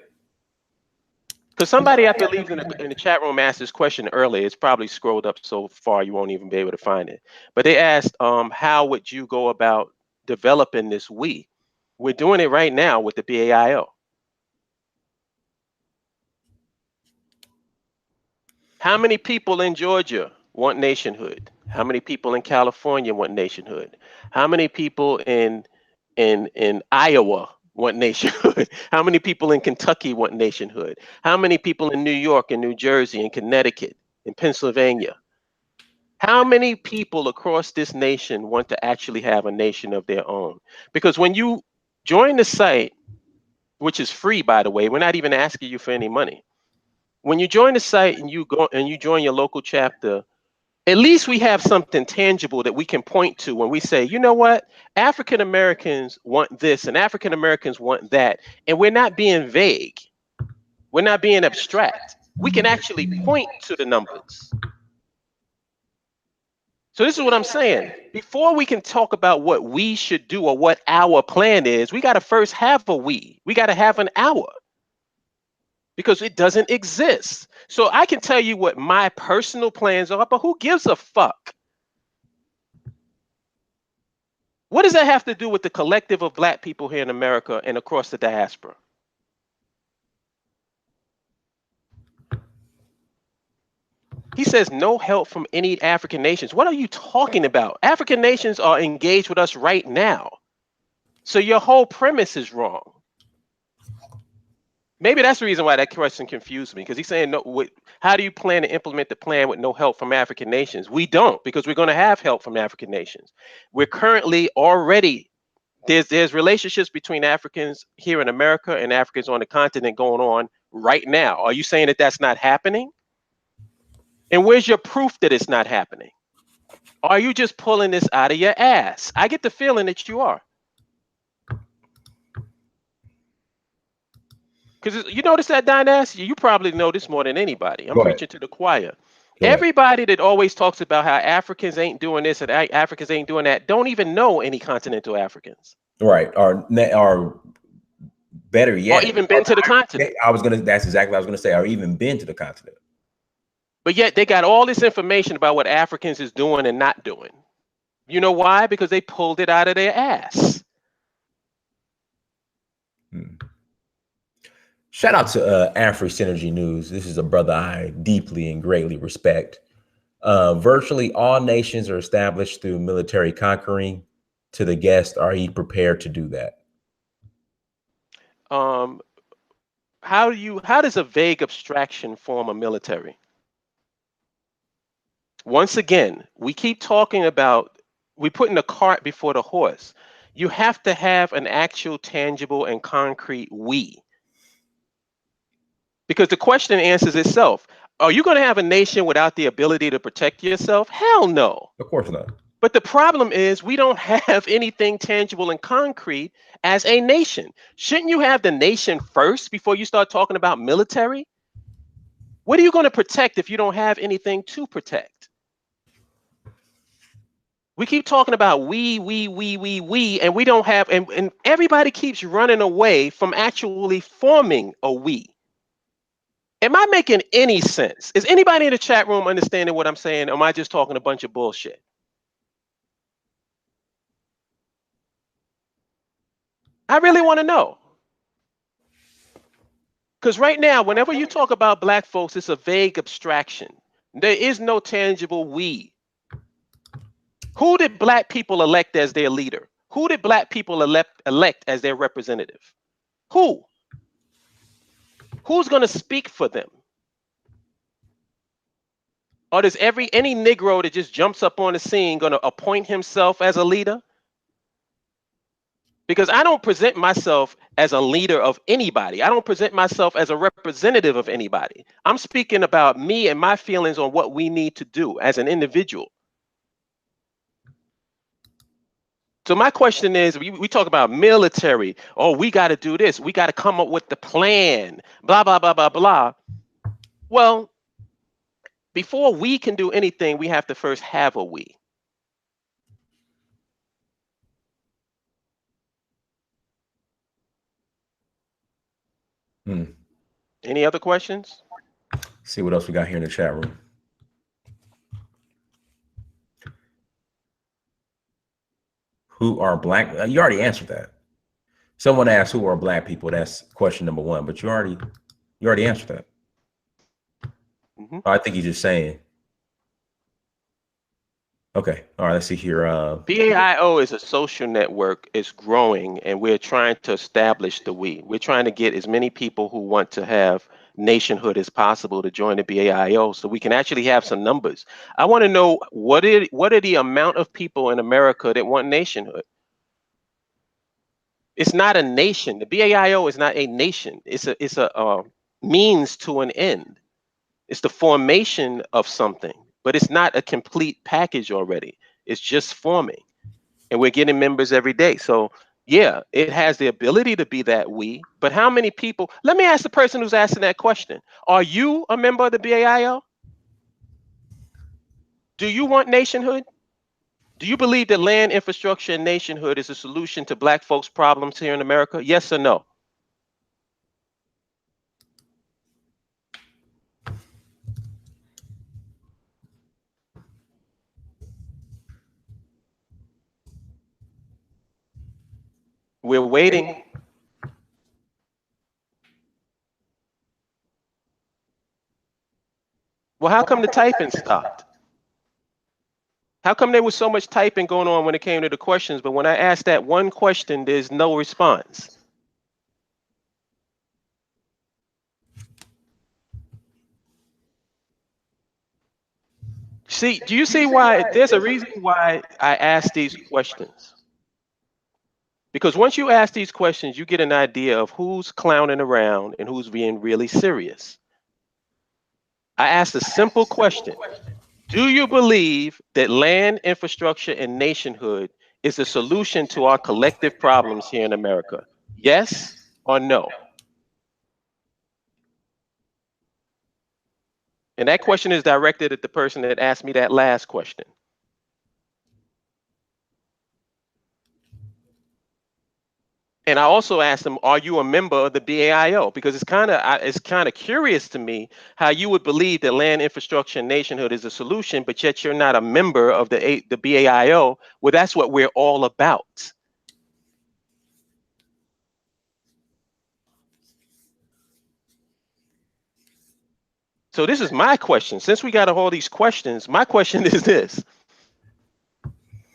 Because somebody, I believe, in the chat room asked this question earlier. It's probably scrolled up so far you won't even be able to find it. But they asked, how would you go about developing this we? We're doing it right now with the BAIO. How many people in Georgia want nationhood? How many people in California want nationhood? How many people in Iowa want nationhood? How many people in Kentucky want nationhood? How many people in New York and New Jersey and Connecticut and Pennsylvania? How many people across this nation want to actually have a nation of their own? Because when you join the site, which is free, by the way, we're not even asking you for any money. When you join the site and you go and you join your local chapter, at least we have something tangible that we can point to when we say, you know what, African Americans want this and African Americans want that. And we're not being vague. We're not being abstract. We can actually point to the numbers. So this is what I'm saying. Before we can talk about what we should do or what our plan is, we got to first have a we. We got to have an our. Because it doesn't exist. So I can tell you what my personal plans are, but who gives a fuck? What does that have to do with the collective of Black people here in America and across the diaspora? He says no help from any African nations. What are you talking about? African nations are engaged with us right now. So your whole premise is wrong. Maybe that's the reason why that question confused me, because he's saying, no, how do you plan to implement the plan with no help from African nations? We don't, because we're going to have help from African nations. We're currently already, there's relationships between Africans here in America and Africans on the continent going on right now. Are you saying that that's not happening? And where's your proof that it's not happening? Are you just pulling this out of your ass? I get the feeling that you are. Because you notice that, Dynasty, you probably know this more than anybody. I'm preaching to the choir. Everybody that always talks about how Africans ain't doing this and Africans ain't doing that don't even know any continental Africans. Right. Or better yet, or even been to the continent. That's exactly what I was going to say. Or even been to the continent. But yet they got all this information about what Africans is doing and not doing. You know why? Because they pulled it out of their ass. Shout out to Afri Synergy News. This is a brother I deeply and greatly respect. Virtually all nations are established through military conquering. To the guest, are you prepared to do that? How does a vague abstraction form a military? Once again, we keep talking about, we putting the cart before the horse. You have to have an actual tangible and concrete we. Because the question answers itself. Are you going to have a nation without the ability to protect yourself? Hell no. Of course not. But the problem is we don't have anything tangible and concrete as a nation. Shouldn't you have the nation first before you start talking about military? What are you going to protect if you don't have anything to protect? We keep talking about we, and we don't have, and everybody keeps running away from actually forming a we. Am I making any sense? Is anybody in the chat room understanding what I'm saying? Or am I just talking a bunch of bullshit? I really want to know. Because right now, whenever you talk about Black folks, it's a vague abstraction. There is no tangible we. Who did Black people elect as their leader? Who did Black people elect as their representative? Who? Who's going to speak for them? Or does any Negro that just jumps up on the scene going to appoint himself as a leader? Because I don't present myself as a leader of anybody. I don't present myself as a representative of anybody. I'm speaking about me and my feelings on what we need to do as an individual. So my question is, we talk about military. Oh, we got to do this. We got to come up with the plan, blah, blah, blah, blah, blah. Well, before we can do anything, we have to first have a we. Any other questions? See what else we got here in the chat room. Who are black? You already answered that. Someone asked who are black people. That's question number one, but you already answered that. I think you're just saying. Okay. All right. Let's see here. BAIO is a social network. It's growing, and we're trying to establish the we. We're trying to get as many people who want to have nationhood as possible to join the BAIO, so we can actually have some numbers. I want to know what are the amount of people in America that want nationhood. It's not a nation. The BAIO is not a nation. It's a means to an end. It's the formation of something, but it's not a complete package already. It's just forming, and we're getting members every day. So yeah, it has the ability to be that we, but how many people? Let me ask the person who's asking that question. Are you a member of the BAIO? Do you want nationhood? Do you believe that land, infrastructure, and nationhood is a solution to black folks' problems here in America? Yes or no? We're waiting. Well, how come the typing stopped? How come there was so much typing going on when it came to the questions, but when I asked that one question, there's no response? See, do you see why there's a reason why I ask these questions? Because once you ask these questions, you get an idea of who's clowning around and who's being really serious. I asked a simple question. Do you believe that land, infrastructure, and nationhood is a solution to our collective problems here in America? Yes or no? And that question is directed at the person that asked me that last question. And I also asked them, are you a member of the BAIO? Because it's kind of curious to me how you would believe that land, infrastructure, and nationhood is a solution, but yet you're not a member of the BAIO. Well, that's what we're all about. So this is my question. Since we got all these questions, my question is this.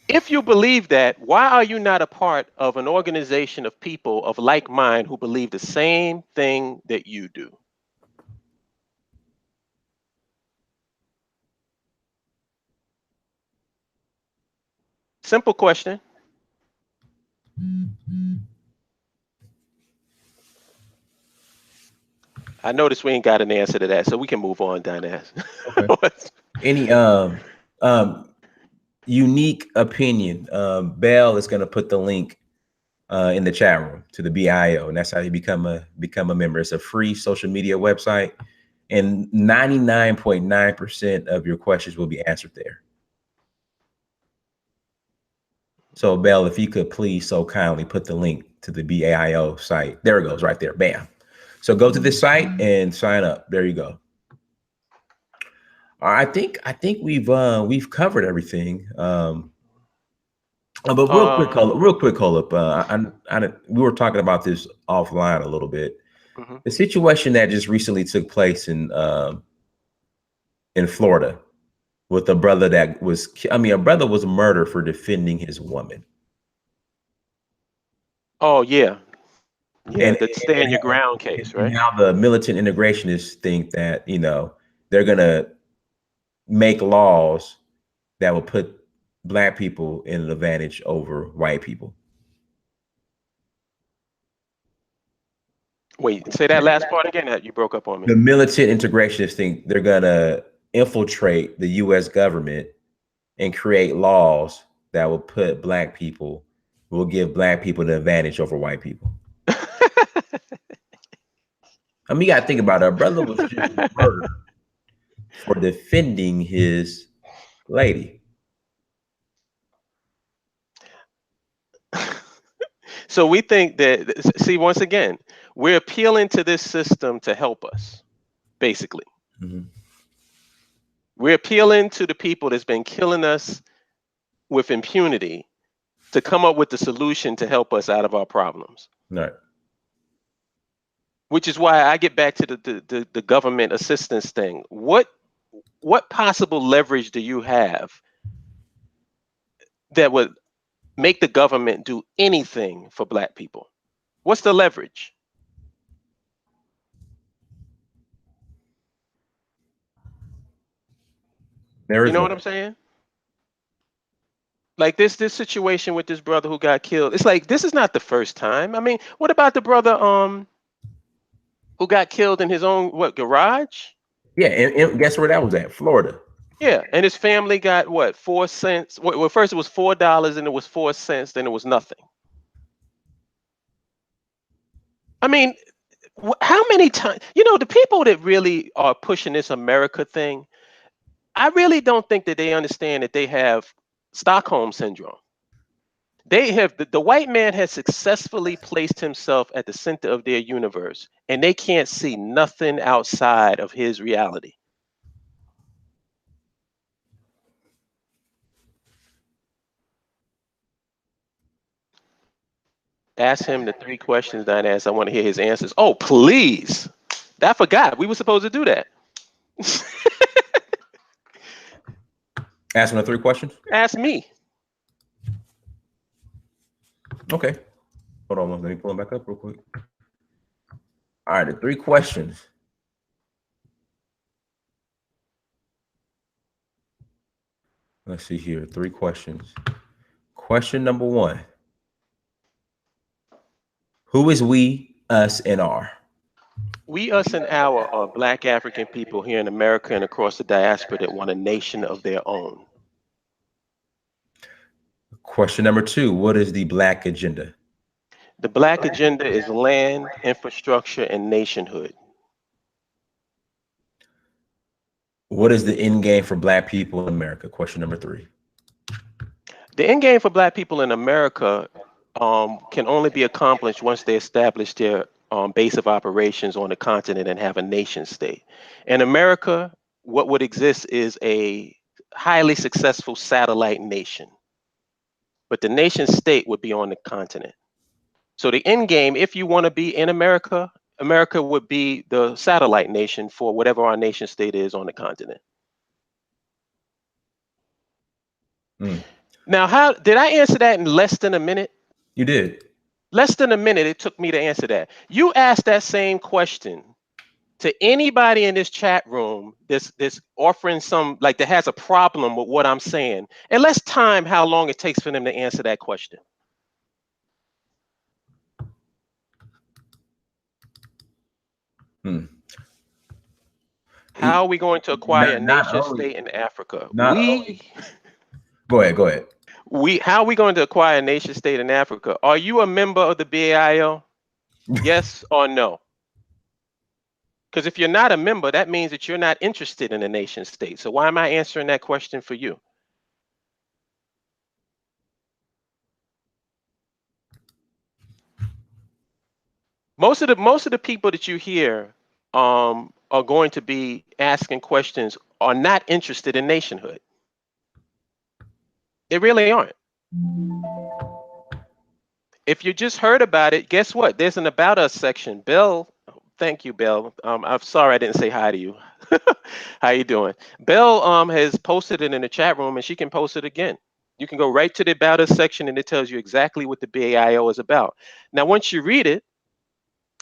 If you believe that, why are you not a part of an organization of people of like mind who believe the same thing that you do? Simple question. I notice we ain't got an answer to that, so we can move on, Dinaz. Okay. Any unique opinion? Bell is going to put the link in the chat room to the BIO, and that's how you become a member. It's a free social media website, and 99.9% of your questions will be answered there. So Bell, if you could please so kindly put the link to the BAIO site. There it goes, right there. Bam. So go to this site and sign up. There you go. I think we've covered everything. But real quick, Holip. We were talking about this offline a little bit. The situation that just recently took place in Florida with a brother that was, a brother was murdered for defending his woman. Oh yeah. Yeah, the stand your ground case, right? Now the militant integrationists think that, you know, they're gonna make laws that will put black people in an advantage over white people. Wait, say that last part again. That you broke up on me. The militant integrationists think they're gonna infiltrate the US government and create laws that will put black people, will give black people an advantage over white people. I mean, you gotta think about it. Our brother was just murdered for defending his lady. So we think that, see, once again, we're appealing to this system to help us, basically. Mm-hmm. We're appealing to the people that's been killing us with impunity to come up with the solution to help us out of our problems. Right. Which is why I get back to the government assistance thing. What possible leverage do you have that would make the government do anything for black people? What's the leverage? You know what I'm saying? Like this situation with this brother who got killed. It's like, this is not the first time. I mean, what about the brother who got killed in his own garage? Yeah, and guess where that was at? Florida. Yeah, and his family got what, 4 cents? Well, first it was $4, and it was 4 cents, then it was nothing. I mean, how many times, you know, the people that really are pushing this America thing, I really don't think that they understand that they have Stockholm syndrome. They have, the white man has successfully placed himself at the center of their universe, and they can't see nothing outside of his reality. Ask him the 3 questions that I asked. I want to hear his answers. Oh, please. I forgot. We were supposed to do that. Ask him the 3 questions? Ask me. Okay. Hold on. Let me pull him back up real quick. All right, the 3 questions. Let's see here. 3 questions. Question number 1. Who is we, us, and our? We, us, and our are black African people here in America and across the diaspora that want a nation of their own. Question number 2. What is the black agenda? The black agenda is land, infrastructure, and nationhood. What is the end game for black people in America? Question number 3. The end game for black people in America can only be accomplished once they establish their base of operations on the continent and have a nation state. In America, what would exist is a highly successful satellite nation, but the nation state would be on the continent. So the end game, if you want to be in America, America would be the satellite nation for whatever our nation state is on the continent. Now, how did I answer that in less than a minute? You did. Less than a minute it took me to answer that. You asked that same question to anybody in this chat room that's offering some, like, that has a problem with what I'm saying, and let's time how long it takes for them to answer that question. How are we going to acquire a nation state in Africa? Go ahead. How are we going to acquire a nation state in Africa? Are you a member of the BAIO? Yes or no? Because if you're not a member, that means that you're not interested in a nation state. So why am I answering that question for you? Most of the people that you hear are going to be asking questions are not interested in nationhood. They really aren't. If you just heard about it, guess what? There's an About Us section. Bill, thank you, Bill. I'm sorry I didn't say hi to you. How you doing? Bill has posted it in the chat room, and she can post it again. You can go right to the About Us section, and it tells you exactly what the BAIO is about. Now, once you read it,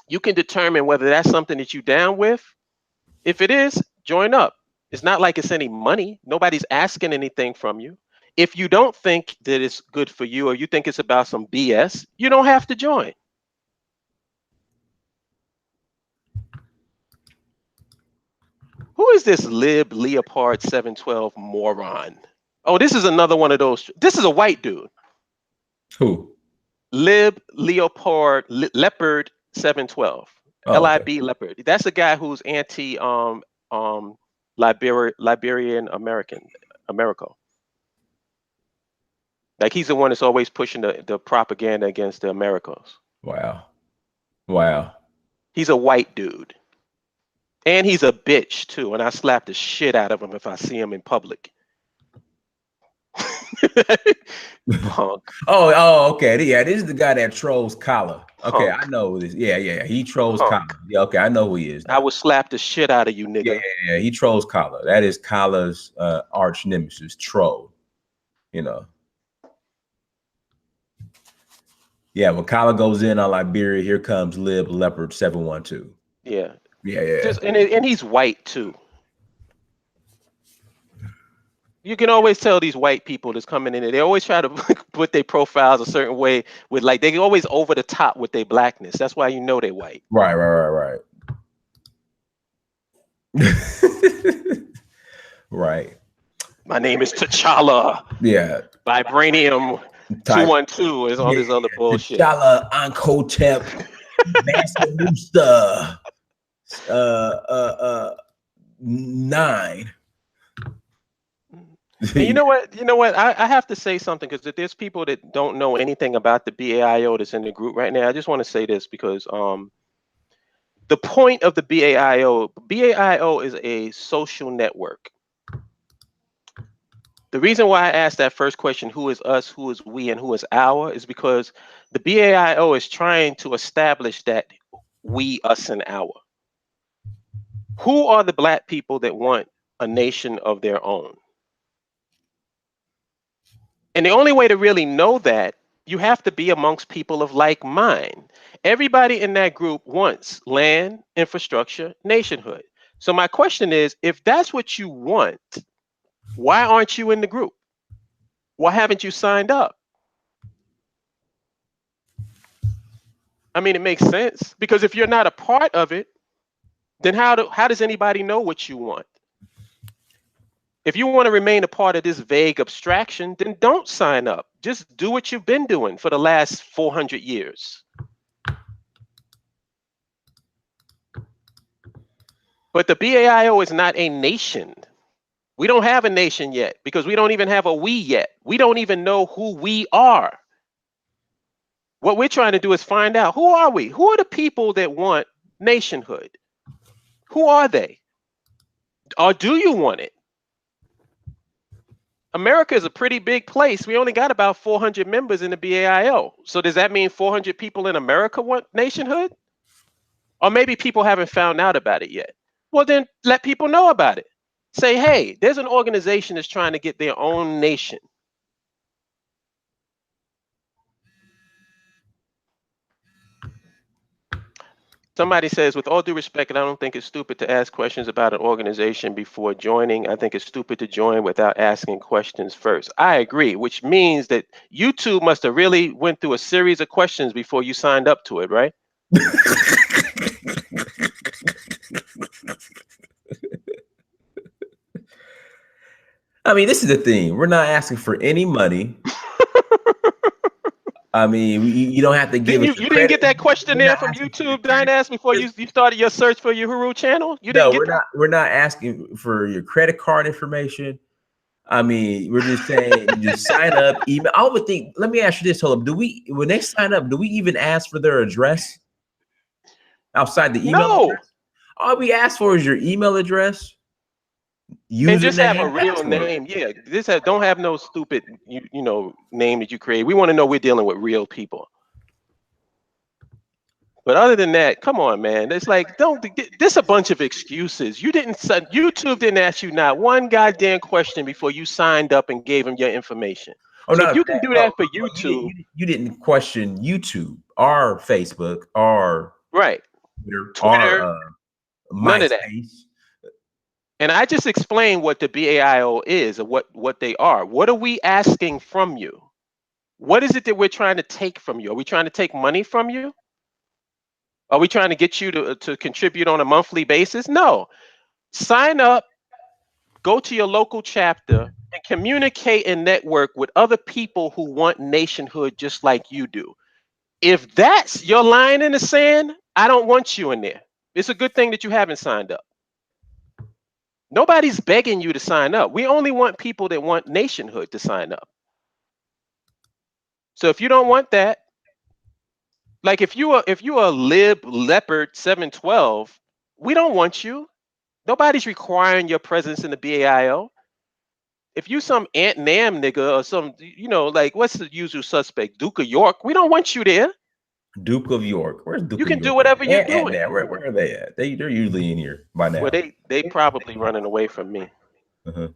You can determine whether that's something that you down with. If it is, join up. It's not like it's any money. Nobody's asking anything from you. If you don't think that it's good for you, or you think it's about some BS, you don't have to join. Who is this Lib Leopard 712 moron? Oh, this is another one of those. This is a white dude. Who? Lib Leopard Leopard 712. Oh, okay. LIB Leopard. That's the guy who's anti Liberian America. Like he's the one that's always pushing the propaganda against the Americas. Wow. Wow. He's a white dude. And he's a bitch too. And I slap the shit out of him if I see him in public. Punk. Oh, okay. Yeah, this is the guy that trolls Kala. Okay, Punk. I know this. Yeah. He trolls Punk. Kala. Yeah, okay, I know who he is. I would slap the shit out of you, nigga. Yeah, he trolls Kala. That is Kala's arch nemesis, troll. You know. Yeah, when Kala goes in on Liberia, here comes Lib Leopard 712. Yeah. Yeah. And he's white too. You can always tell these white people that's coming in there. They always try to put their profiles a certain way with like they always over the top with their blackness. That's why you know they're white. Right. Right. My name is T'Challa. Yeah. Vibranium 212 is all this other bullshit. T'Challa, Ankotep, Master Musta, 9. And you know what? I have to say something because if there's people that don't know anything about the BAIO that's in the group right now, I just want to say this because the point of the BAIO is a social network. The reason why I asked that first question, who is us, who is we, and who is our, is because the BAIO is trying to establish that we, us, and our. Who are the black people that want a nation of their own? And the only way to really know that, you have to be amongst people of like mind. Everybody in that group wants land, infrastructure, nationhood. So my question is, if that's what you want, why aren't you in the group? Why haven't you signed up? I mean, it makes sense because if you're not a part of it, then how does anybody know what you want? If you want to remain a part of this vague abstraction, then don't sign up. Just do what you've been doing for the last 400 years. But the BAIO is not a nation. We don't have a nation yet because we don't even have a we yet. We don't even know who we are. What we're trying to do is find out, who are we? Who are the people that want nationhood? Who are they? Or do you want it? America is a pretty big place. We only got about 400 members in the BAIO. So does that mean 400 people in America want nationhood? Or maybe people haven't found out about it yet. Well, then let people know about it. Say, hey, there's an organization that's trying to get their own nation. Somebody says, with all due respect, and I don't think it's stupid to ask questions about an organization before joining. I think it's stupid to join without asking questions first. I agree, which means that YouTube must have really went through a series of questions before you signed up to it, right? I mean, this is the thing. We're not asking for any money. I mean, you don't have to give us you didn't get that questionnaire from YouTube, Dynas, before you started your search for your Huru channel? You didn't get that? We're not asking for your credit card information. I mean, we're just saying you just sign up, email. I would think, let me ask you this, Holip. When they sign up, do we even ask for their address outside the email? No. Address? All we ask for is your email address. And just have a real name. Yeah, don't have no stupid name that you create. We want to know we're dealing with real people. But other than that, come on, man. It's like, this a bunch of excuses. YouTube didn't ask you not one goddamn question before you signed up and gave them your information. So if you can do that for YouTube. You didn't question YouTube, our Facebook, our right. Twitter, none of that. MySpace. And I just explained what the BAIO is, or what they are. What are we asking from you? What is it that we're trying to take from you? Are we trying to take money from you? Are we trying to get you to contribute on a monthly basis? No. Sign up, go to your local chapter, and communicate and network with other people who want nationhood just like you do. If that's your line in the sand, I don't want you in there. It's a good thing that you haven't signed up. Nobody's begging you to sign up. We only want people that want nationhood to sign up. So if you don't want that, like if you are lib leopard 712, we don't want you. Nobody's requiring your presence in the BAIO. If you some Ant Nam nigga or some, like what's the usual suspect, Duke of York, we don't want you there. Duke of York. Where's Duke You of can York? do whatever you're At doing. now. Where are they at? They're usually in here by now. Well, they probably running away from me. Uh-huh.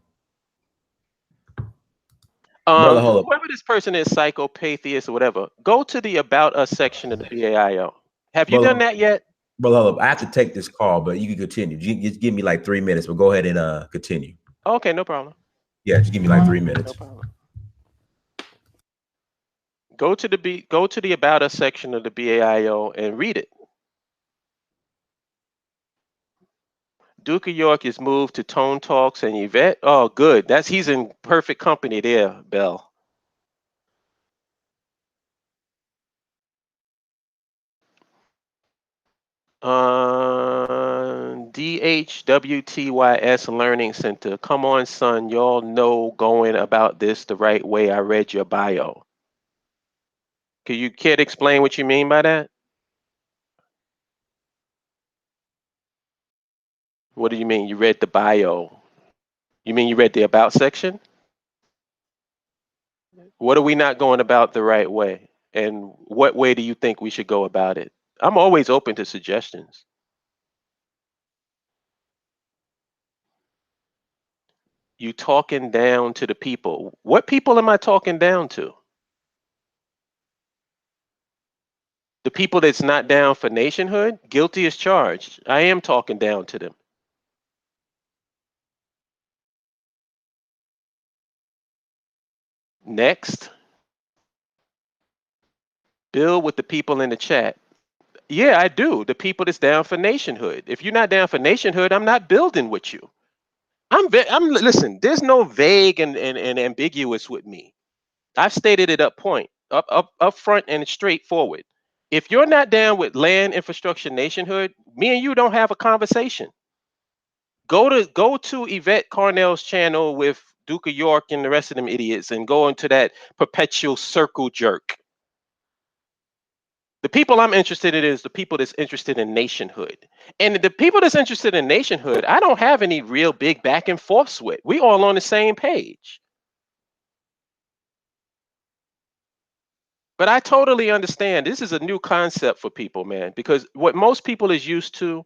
Brother, hold up. Whoever this person is, psychopatheist or whatever, go to the About Us section of the BAIO. Have you done that yet? Brother, hold up. I have to take this call, but you can continue. Just give me like 3 minutes, but go ahead and continue. Okay, no problem. Yeah, just give me like 3 minutes. No problem. Go to the About Us section of the BAIO and read it. Duke of York is moved to Tone Talks and Yvette. Oh, good. He's in perfect company there, Bell. DHWTYS Learning Center. Come on, son. Y'all know going about this the right way. I read your bio. Can you care to explain what you mean by that? What do you mean? You read the bio? You mean you read the about section? What are we not going about the right way? And what way do you think we should go about it? I'm always open to suggestions. You talking down to the people. What people am I talking down to? The people that's not down for nationhood? Guilty as charged. I am talking down to them. Next. Build with the people in the chat. Yeah, I do. The people that's down for nationhood. If you're not down for nationhood, I'm not building with you. Listen, there's no vague and ambiguous with me. I've stated it up front and straightforward. If you're not down with land, infrastructure, nationhood, me and you don't have a conversation. Go to Yvette Carnell's channel with Duke of York and the rest of them idiots and go into that perpetual circle jerk. The people I'm interested in is the people that's interested in nationhood. And the people that's interested in nationhood, I don't have any real big back and forths with. We all on the same page. But I totally understand this is a new concept for people, man, because what most people is used to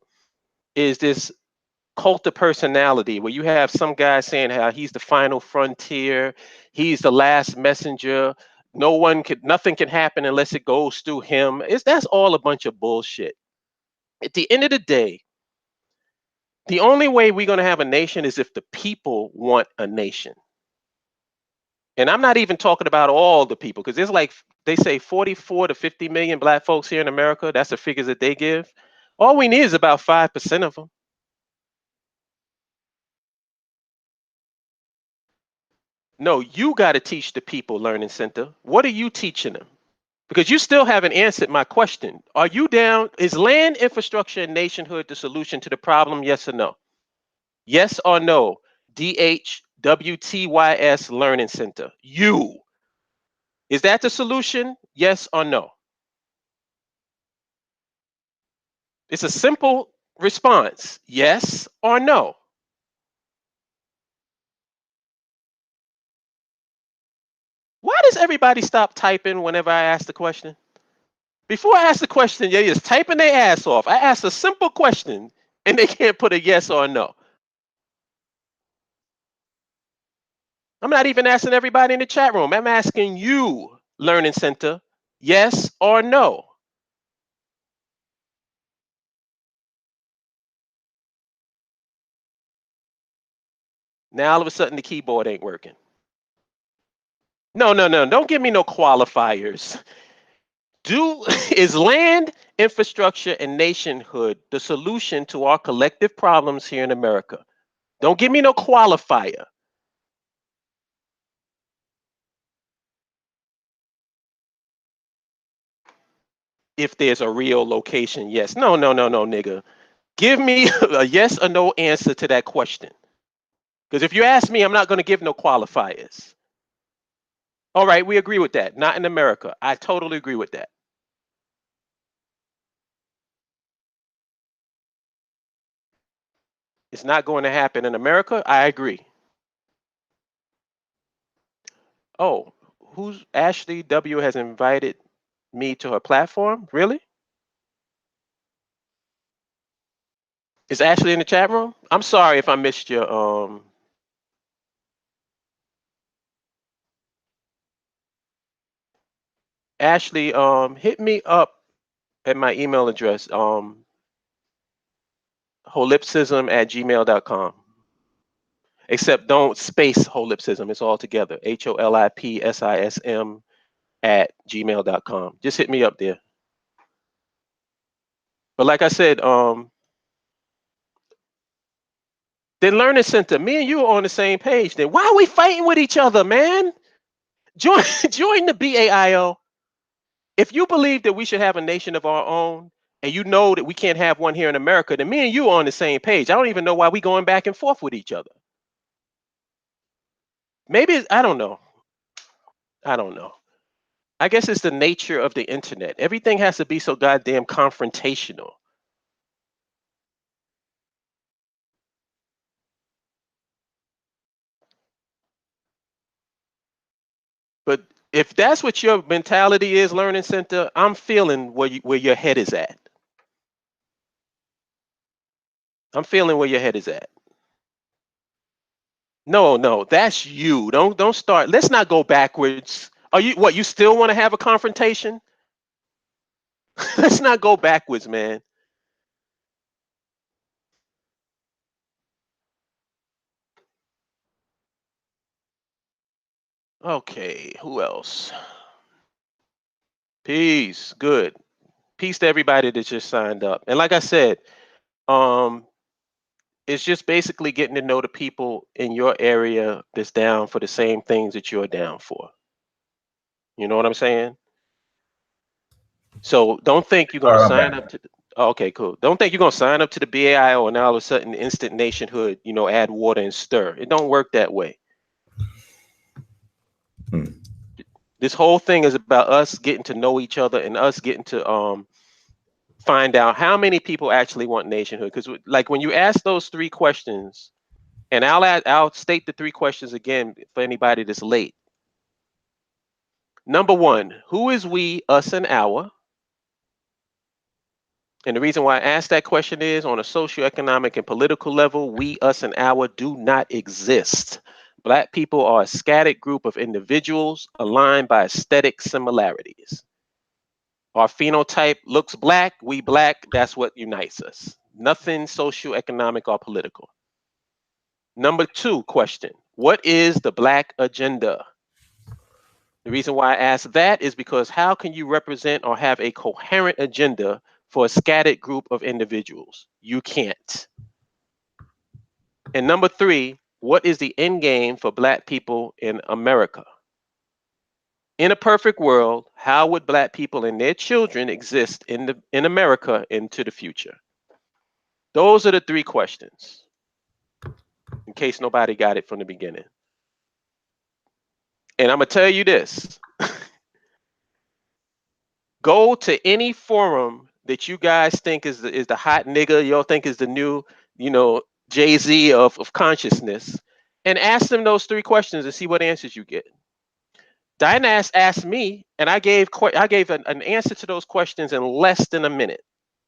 is this cult of personality where you have some guy saying how he's the final frontier, he's the last messenger, nothing can happen unless it goes through him. That's all a bunch of bullshit. At the end of the day, the only way we're going to have a nation is if the people want a nation. And I'm not even talking about all the people, because there's like, they say 44 to 50 million black folks here in America. That's the figures that they give. All we need is about 5% of them. No, you got to teach the people, Learning Center. What are you teaching them? Because you still haven't answered my question. Are you down? Is land, infrastructure, and nationhood the solution to the problem? Yes or no? Yes or no? DHWTYS Learning Center. You. Is that the solution? Yes or no? It's a simple response. Yes or no? Why does everybody stop typing whenever I ask the question? Before I ask the question, they just typing their ass off. I asked a simple question and they can't put a yes or a no. I'm not even asking everybody in the chat room. I'm asking you, Learning Center, yes or no? Now all of a sudden the keyboard ain't working. No, don't give me no qualifiers. Is land, infrastructure, and nationhood the solution to our collective problems here in America? Don't give me no qualifier. If there's a real location, yes. No, nigga. Give me a yes or no answer to that question. Because if you ask me, I'm not going to give no qualifiers. All right, we agree with that. Not in America. I totally agree with that. It's not going to happen in America. I agree. Oh, who's Ashley W has invited me to her platform? Really? Is Ashley in the chat room? I'm sorry if I missed your Ashley, hit me up at my email address, holipsism@gmail.com. Except don't space holipsism. It's all together. HOLIPSISM@gmail.com. Just hit me up there. But like I said, then Learning Center, me and you are on the same page. Then why are we fighting with each other, man? Join the BAIO. If you believe that we should have a nation of our own, and you know that we can't have one here in America, then me and you are on the same page. I don't even know why we going back and forth with each other. Maybe I don't know. I don't know. I guess it's the nature of the internet. Everything has to be so goddamn confrontational. But if that's what your mentality is, Learning Center, I'm feeling where your head is at. I'm feeling where your head is at. No, that's you. Don't start. Let's not go backwards. Are you what? You still want to have a confrontation? Let's not go backwards, man. Okay, who else? Peace. Good. Peace to everybody that just signed up. And like I said, um, it's just basically getting to know the people in your area that's down for the same things that you're down for. You know what I'm saying? So don't think you're gonna sign up to oh, okay, cool. Don't think you're gonna sign up to the BAIO and all of a sudden instant nationhood, add water and stir. It don't work that way. This whole thing is about us getting to know each other and us getting to find out how many people actually want nationhood. Because like when you ask those three questions, and I'll state the three questions again for anybody that's late. Number one, who is we, us, and our? And the reason why I asked that question is on a socioeconomic and political level, we, us, and our do not exist. Black people are a scattered group of individuals aligned by aesthetic similarities. Our phenotype looks black, we black, that's what unites us. Nothing socioeconomic or political. Number two question, what is the black agenda? The reason why I ask that is because how can you represent or have a coherent agenda for a scattered group of individuals? You can't. And number three, what is the end game for Black people in America? In a perfect world, how would Black people and their children exist in America into the future? Those are the three questions, in case nobody got it from the beginning. And I'm gonna tell you this. Go to any forum that you guys think is the hot nigga, y'all think is the new, Jay-Z of consciousness, and ask them those three questions and see what answers you get. Diana asked me, and I gave an answer to those questions in less than a minute.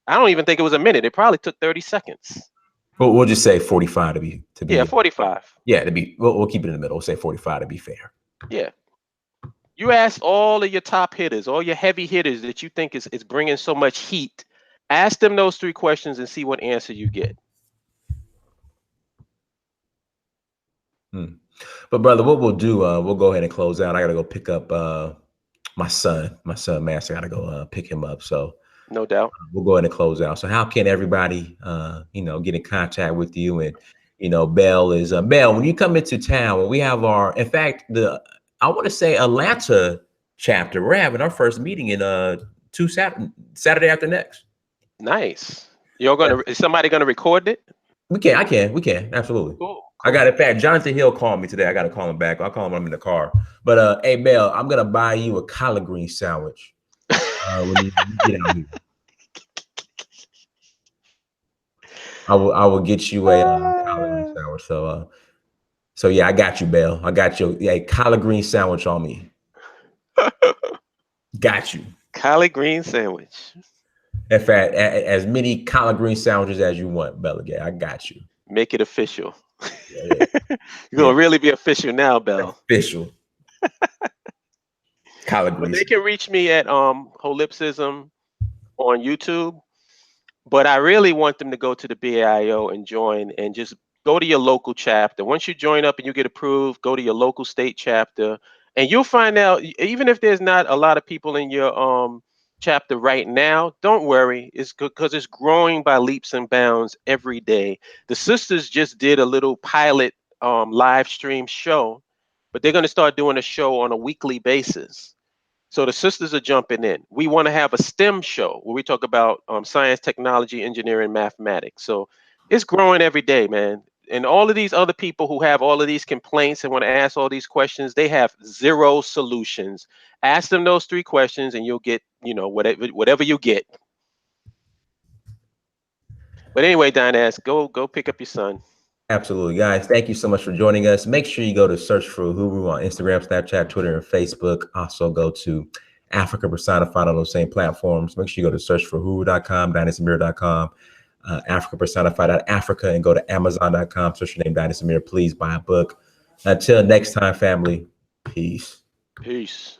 I don't even think it was a minute. It probably took 30 seconds. Well, we'll just say 45 to be. Yeah, 45. Yeah, we'll keep it in the middle. We'll say 45 to be fair. Yeah. You ask all of your top hitters, all your heavy hitters that you think is bringing so much heat. Ask them those three questions and see what answer you get. But brother, what we'll do, we'll go ahead and close out. I gotta go pick up my son, Master. I gotta go pick him up. So No doubt. we'll go ahead and close out. So how can everybody, get in contact with you? And, Bell is Bell, when you come into town, when we have in fact, I want to say Atlanta chapter, we're having our first meeting in Saturday after next. Nice. Is somebody gonna record it? We can, absolutely. Cool. I got, in fact, Jonathan Hill called me today. I got to call him back. I'll call him when I'm in the car. But hey, Bell, I'm gonna buy you a collard green sandwich when you get out here. I will get you a collard green sandwich. So yeah, I got you, Bell. I got you a collard green sandwich on me. Got you. Collard green sandwich. In fact, as many collard green sandwiches as you want, Bella. I got you. Make it official. Yeah. You're gonna really be official now, Bell. Official. Collard green. But they can reach me at Holip Sism on YouTube. But I really want them to go to the BAIO and join, and just go to your local chapter. Once you join up and you get approved, go to your local state chapter, and you'll find out, even if there's not a lot of people in your chapter right now, don't worry. It's good because it's growing by leaps and bounds every day. The sisters just did a little pilot live stream show, but they're going to start doing a show on a weekly basis. So the sisters are jumping in. We want to have a STEM show where we talk about science, technology, engineering, mathematics. So it's growing every day, man. And all of these other people who have all of these complaints and want to ask all these questions, they have zero solutions. Ask them those 3 questions and you'll get, whatever you get. But anyway, Dinaz, go pick up your son. Absolutely, guys. Thank you so much for joining us. Make sure you go to search for Uhuru on Instagram, Snapchat, Twitter, and Facebook. Also go to Africa Personified on those same platforms. Make sure you go to search for Uhuru.com, DynasAmir.com, Africa Personified.Africa, and go to Amazon.com. Search your name, Dynasty Amir. Please buy a book. Until next time, family. Peace. Peace.